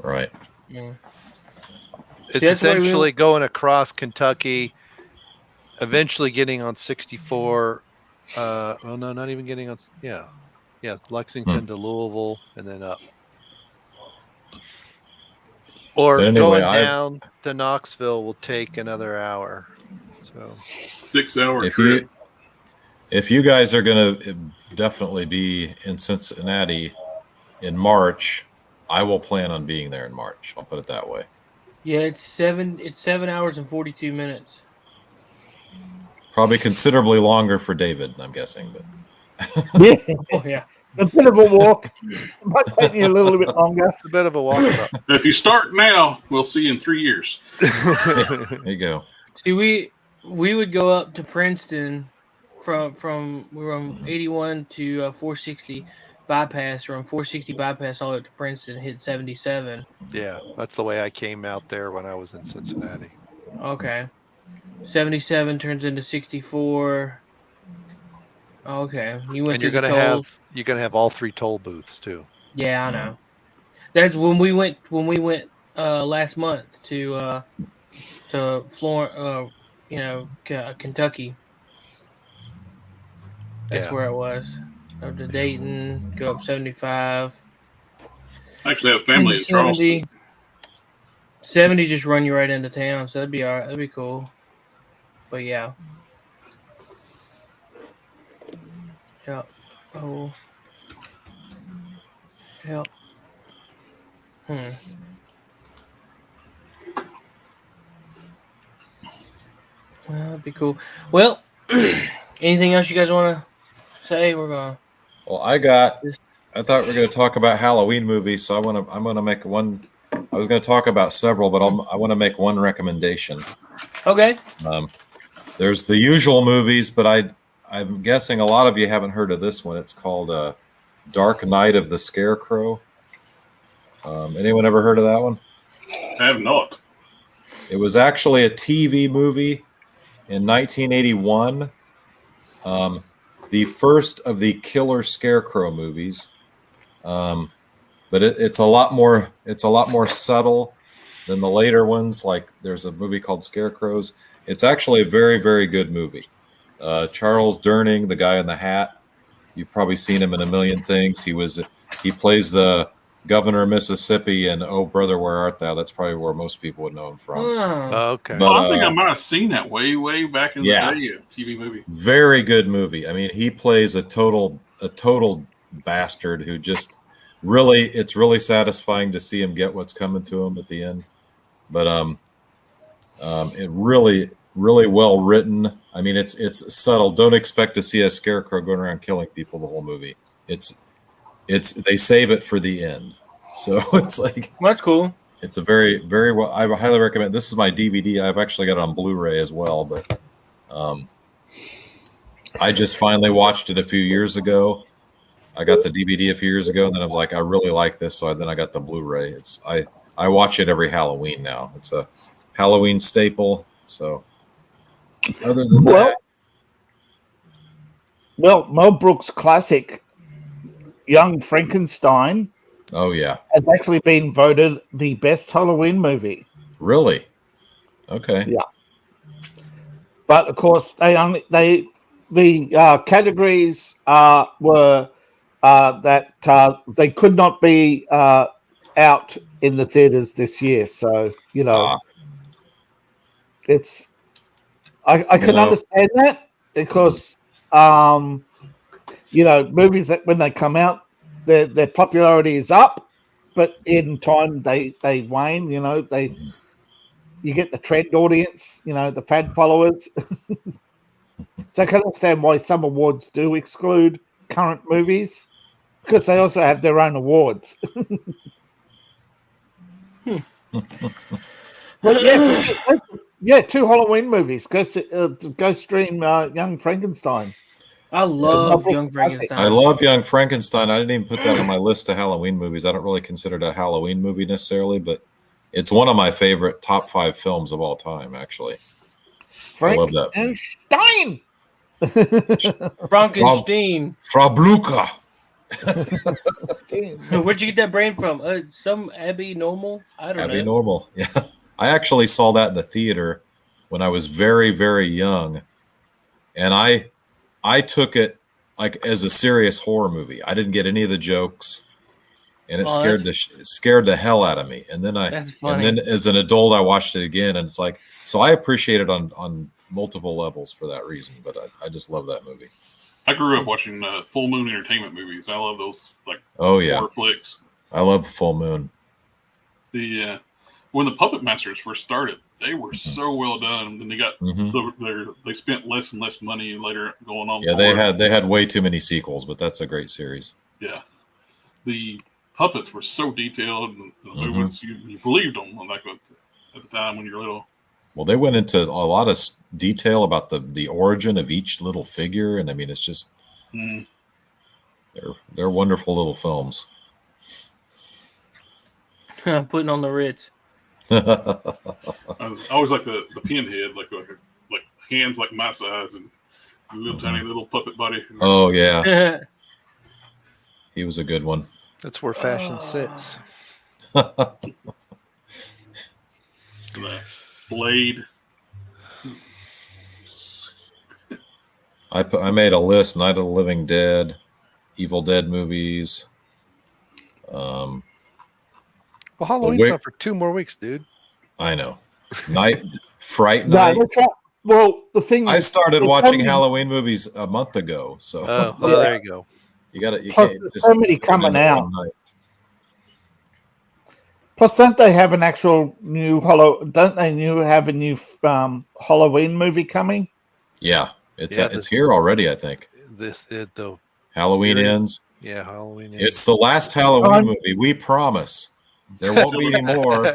Right. Yeah. It's essentially going across Kentucky, eventually getting on 64. No, not even getting on. Yeah, Lexington to Louisville, and then up. Or going down to Knoxville will take another hour. So 6 hour trip. If you guys are going to definitely be in Cincinnati in March, I will plan on being there in March. I'll put it that way. Yeah, it's 7 hours and 42 minutes. Probably considerably longer for David, I'm guessing. But Oh yeah. A bit of a walk. It might take me a little bit longer. It's a bit of a walk. If you start now, we'll see you in 3 years. There you go. See, we would go up to Princeton from we were on 81 to 460 bypass, or on 460 bypass all the way up to Princeton, hit 77. Yeah, that's the way I came out there when I was in Cincinnati. Okay. 77 turns into 64. Okay. You went. And you're gonna have all 3 toll booths too. Yeah, I know. That's when we went last month to Florence, Kentucky. That's where it was. Up to Dayton, go up 75. I actually have family in Charleston. 70 just run you right into town, so that'd be all right. That'd be cool. But yeah. Yeah. Oh. Yeah. Well, that'd be cool. Well, anything else you guys want to say? We're gonna. Well, I thought we were going to talk about Halloween movies, so I'm going to make one. I was going to talk about several, but I want to make one recommendation. Okay. There's the usual movies, but I'm guessing a lot of you haven't heard of this one. It's called Dark Night of the Scarecrow. Anyone ever heard of that one? I have not. It was actually a TV movie in 1981. The first of the Killer Scarecrow movies. But it's a lot more subtle than the later ones. Like there's a movie called Scarecrows. It's actually a very, very good movie. Charles Durning, the guy in the hat, you've probably seen him in a million things. He plays the governor of Mississippi and Oh Brother, Where Art Thou? That's probably where most people would know him from. Oh, okay. But, I think I might have seen that way back in the day, a TV movie. Very good movie. I mean, he plays a total a total bastard who just really, it's really satisfying to see him get what's coming to him at the end. But it really, really well written. I mean, it's subtle. Don't expect to see a scarecrow going around killing people the whole movie. It's they save it for the end. So it's like, that's cool. It's a very, very well. I highly recommend. This is my DVD. I've actually got it on Blu-ray as well, but I just finally watched it a few years ago. I got the DVD a few years ago, and then I was like, I really like this, so then I got the Blu-ray. I watch it every Halloween now. It's a Halloween staple. So other than that, Mel Brooks' classic Young Frankenstein. Oh yeah, has actually been voted the best Halloween movie. Really? Okay. Yeah. But of course, the categories were that they could not be out in the theaters this year. So it's I can understand that because movies that when they come out, their popularity is up, but in time they wane. You get the trend audience, the fan followers. So I can understand why some awards do exclude current movies because they also have their own awards. But yeah, 2 Halloween movies. Go stream Young Frankenstein. I love Young Frankenstein. I love Young Frankenstein. I didn't even put that on my list of Halloween movies. I don't really consider it a Halloween movie necessarily, but it's one of my favorite top 5 films of all time, actually. I love that. Frankenstein. Frau Blucher. Where'd you get that brain from? Some Abby Normal? I don't know. Abby Normal, yeah. I actually saw that in the theater when I was very, very young, and I took it like as a serious horror movie. I didn't get any of the jokes, and it scared the hell out of me. And then as an adult, I watched it again, and it's like, so I appreciate it on multiple levels for that reason. But I just love that movie. I grew up watching Full Moon Entertainment movies. I love those horror flicks. I love the Full Moon. When the Puppet Masters first started, they were so well done. Then they got they spent less and less money later going on. Yeah, they had way too many sequels, but that's a great series. Yeah, the puppets were so detailed, and the movements you believed them like at the time when you're little. Well, they went into a lot of detail about the origin of each little figure, and I mean, it's just they're wonderful little films. Putting on the Ritz. I always like the pinhead, like hands like my size and little tiny little puppet body. Oh yeah, he was a good one. That's where fashion sits. Blade. I made a list: Night of the Living Dead, Evil Dead movies. Well, Halloween's up for 2 more weeks, dude. I know. Fright Night. Well, the thing I started watching Halloween movies a month ago, so there you go. You got it. You Plus, can't there's just so many coming out. Plus, don't they have an actual new have a new Halloween movie coming? Yeah, it's here already. I think Halloween Ends. Yeah, Halloween Ends. It's the last Halloween movie. We promise. There won't be any more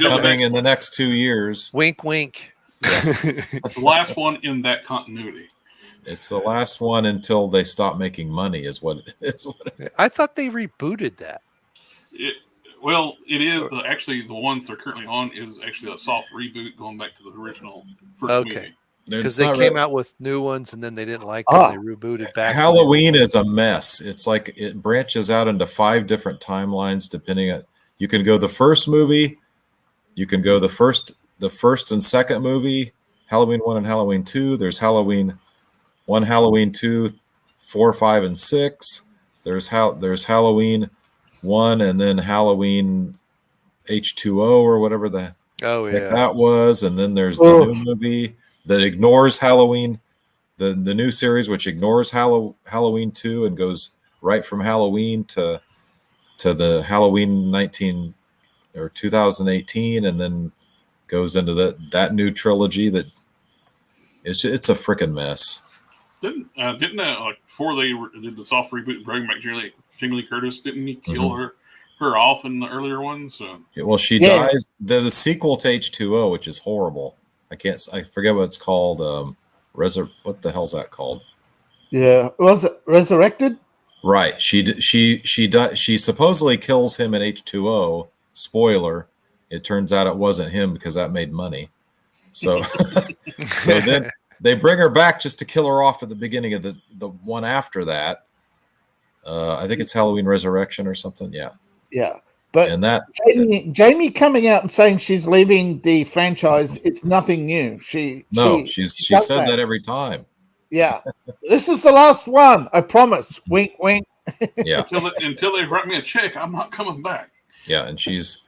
coming in the next 2 years. Wink, wink. Yeah. It's the last one in that continuity. It's the last one until they stop making money, is what it is. I thought they rebooted that. It is actually the ones they're currently on is actually a soft reboot going back to the original first movie. Because they came out with new ones and then they didn't like them. They rebooted back. Halloween is a mess. It's like it branches out into 5 different timelines depending on. You can go the first movie, you can go the first and second movie, Halloween 1 and Halloween 2. There's Halloween 1, Halloween 2, 4, 5, and 6. There's Halloween 1 and then Halloween H2O or whatever the heck that was, and then there's the new movie that ignores Halloween the new series, which ignores Halloween 2 and goes right from Halloween to the Halloween 2018, and then goes into that new trilogy that it's a freaking mess. Didn't like before they did the soft reboot, bring back Jamie Lee Curtis? Didn't he kill her off in the earlier ones? So. Yeah, well, she dies. The sequel to H2O, which is horrible. I forget what it's called. What the hell's that called? Yeah, was it Resurrected? Right. She supposedly kills him in H2O. Spoiler. It turns out it wasn't him because that made money. So then they bring her back just to kill her off at the beginning of the one after that. I think it's Halloween Resurrection or something. Yeah. Yeah. But and that Jamie coming out and saying she's leaving the franchise, it's nothing new. She said that every time. Yeah. This is the last one. I promise. Wink, wink. Yeah. until they write me a check, I'm not coming back. Yeah, and she's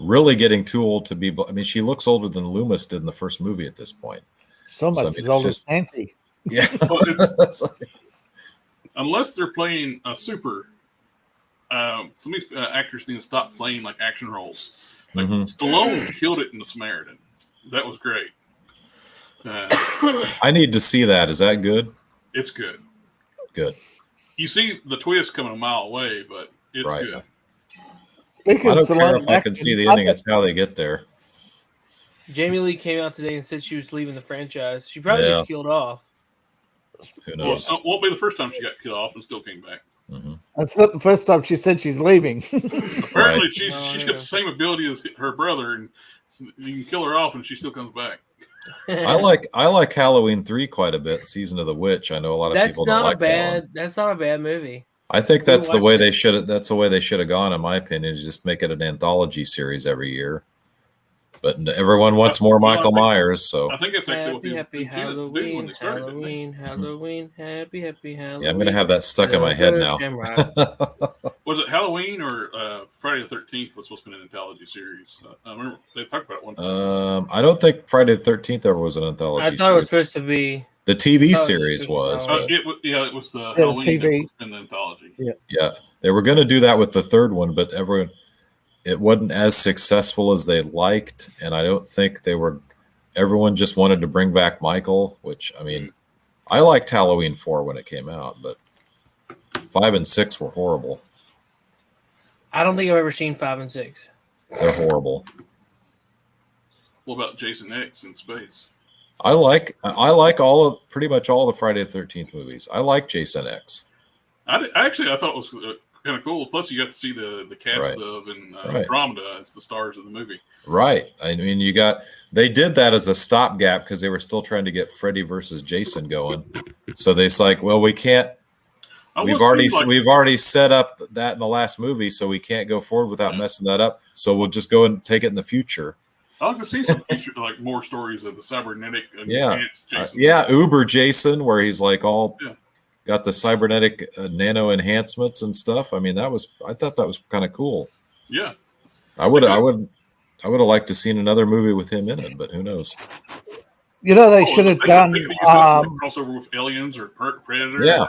really getting too old to be. I mean, she looks older than Loomis did in the first movie at this point. So much as old as Nancy. Yeah. Unless they're playing a super. Some of these actors need to stop playing like action roles. Like Stallone killed it in The Samaritan. That was great. I need to see that. Is that good? It's good. Good. You see the twist coming a mile away, but it's good. I don't care if I can see the ending. It's how they get there. Jamie Lee came out today and said she was leaving the franchise. She probably gets killed off. Who knows? Well, it won't be the first time she got killed off and still came back. That's not the first time she said she's leaving. Apparently, she's got the same ability as her brother, and you can kill her off, and she still comes back. I like Halloween 3 quite a bit. Season of the Witch. I know a lot of people don't like that one. That's not a bad movie. I think that's the way they should. That's the way they should have gone, in my opinion. Is just make it an anthology series every year. But everyone wants more Michael Myers, so I think it's actually happy Halloween, Halloween, happy Halloween. Yeah, I'm gonna have that stuck in my head now. Was it Halloween or Friday the 13th was supposed to be an anthology series? I remember they talked about it one time. I don't think Friday the 13th ever was an anthology. I thought it was supposed to be. The TV series was. It was the Halloween TV. in the anthology. Yeah, they were going to do that with the third one, but it wasn't as successful as they liked, and I don't think they were. Everyone just wanted to bring back Michael, which I mean, I liked Halloween 4 when it came out, but 5 and 6 were horrible. I don't think I've ever seen 5 and 6. They're horrible. What about Jason X in space? I like pretty much all the Friday the 13th movies. I like Jason X. I thought it was kind of cool. Plus, you got to see the cast of Andromeda as the stars of the movie. Right. I mean, they did that as a stopgap because they were still trying to get Freddy versus Jason going. So they's like, well, we can't. We've already set up that in the last movie, so we can't go forward without messing that up. So we'll just go and take it in the future. I like to see some future, like more stories of the cybernetic enhanced Jason. Uber Jason, where he's like all got the cybernetic nano enhancements and stuff. I mean, I thought that was kind of cool. Yeah, I would have liked to seen another movie with him in it, but who knows? They should have done crossover with Aliens or Predator. Yeah.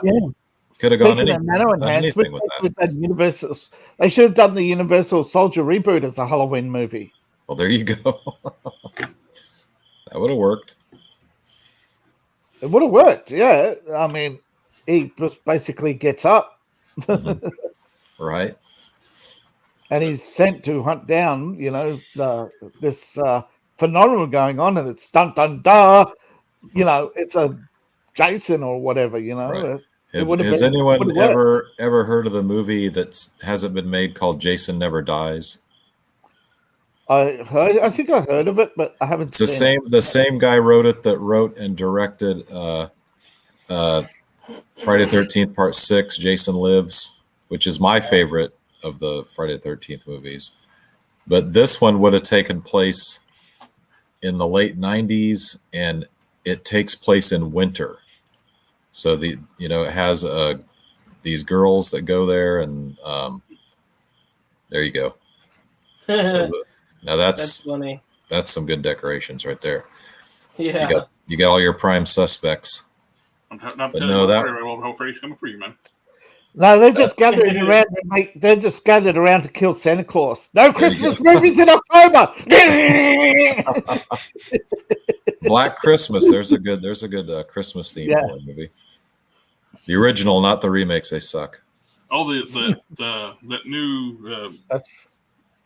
Could have gone anything with that. They should have done the Universal Soldier reboot as a Halloween movie. Well, there you go. That would have worked. It would have worked, yeah. I mean, he just basically gets up. Right. And he's sent to hunt down, this phenomenon going on, and it's dun dun da. It's a Jason or whatever, Right. Has anyone ever heard of the movie that hasn't been made called Jason Never Dies? I think I heard of it, but I haven't seen it. The same guy wrote it that wrote and directed Friday the 13th Part 6, Jason Lives, which is my favorite of the Friday the 13th movies. But this one would have taken place in the late 90s, and it takes place in winter. So it has these girls that go there, and there you go. Now that's funny. That's some good decorations right there. Yeah, you got all your prime suspects. I'm telling But you, no, that- whole Freddy's coming for you, man. No, they're just gathered around. They're just gathered around to kill Santa Claus. No Christmas movies in October. Black Christmas. There's a good Christmas theme horror movie. The original, not the remakes. They suck. Oh, that new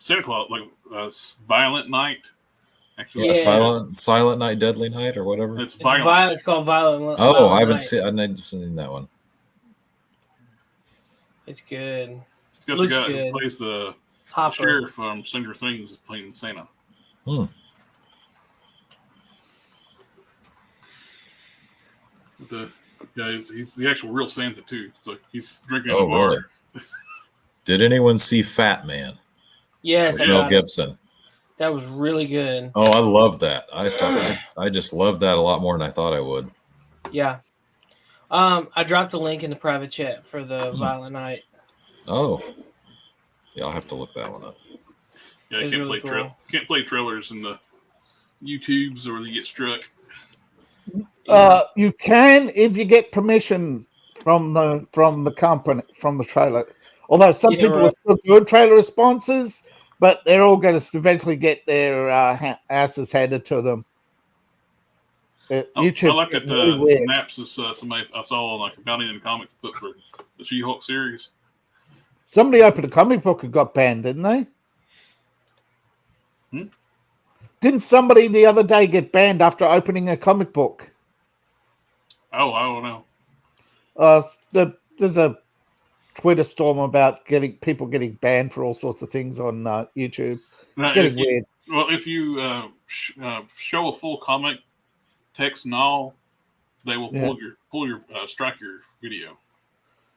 Santa Claus, like Violent Night. Actually, Silent Night, Deadly Night, or whatever. It's violent. It's called Violent. Oh, Violent I haven't Night. seen that one. It's good. It's got Looks the guy good. who plays the Hopper. sheriff from Stranger Things is playing Santa. Hmm. He's the actual real Santa too. So he's drinking Oh, a bar. really? Did anyone see Fat Man? Yes, With Mel Gibson. That was really good. Oh, I love that. I just loved that a lot more than I thought I would. Yeah. I dropped a link in the private chat for the Violent Night. Oh, yeah, I'll have to look that one up. Yeah, I can't play trailers in the YouTubes or they get struck. You can if you get permission from the company, from the trailer. Although some people are still doing trailer responses, but they're all going to eventually get their asses handed to them. YouTube. I like that synapses somebody I saw like about it in comics put for the She-Hulk series. Somebody opened a comic book and got banned, didn't they? Didn't somebody the other day get banned after opening a comic book? Oh, I don't know. There's a Twitter storm about people getting banned for all sorts of things on YouTube. It's getting weird. Well, if you show a full comic, text and all, they will strike your video.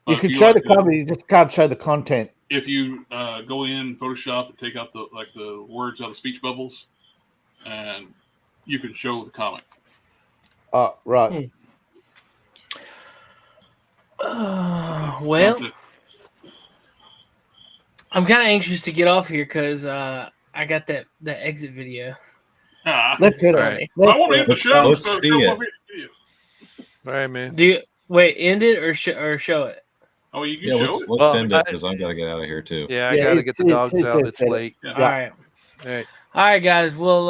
You can show the comic, you just can't show the content. If you go in Photoshop and take out the words out of the speech bubbles, and you can show the comic. Oh, right. Well, I'm kind of anxious to get off here because I got that exit video. Let's get it. I want to end the show. Let's see it. All right, man. Do you end it or show it? Oh, you can show it. Let's end it because I got to get out of here too. Yeah, I got to get the dogs out. It's late. Yeah. All right, guys. We'll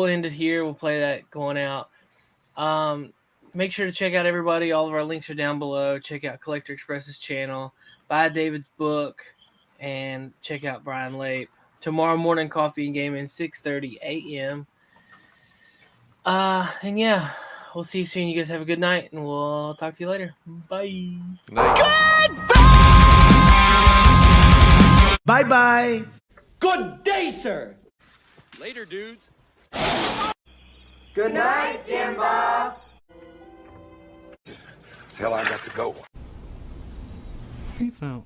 end it here. We'll play that going out. Make sure to check out everybody. All of our links are down below. Check out Collector Express's channel. Buy David's book, and check out Brian Lape. Tomorrow morning, coffee and gaming, 6:30 a.m. And yeah, we'll see you soon. You guys have a good night, and we'll talk to you later. Bye. Bye-bye. Good day, sir. Later, dudes. Good night, Jim Bob. Hell, I got to go. Peace out.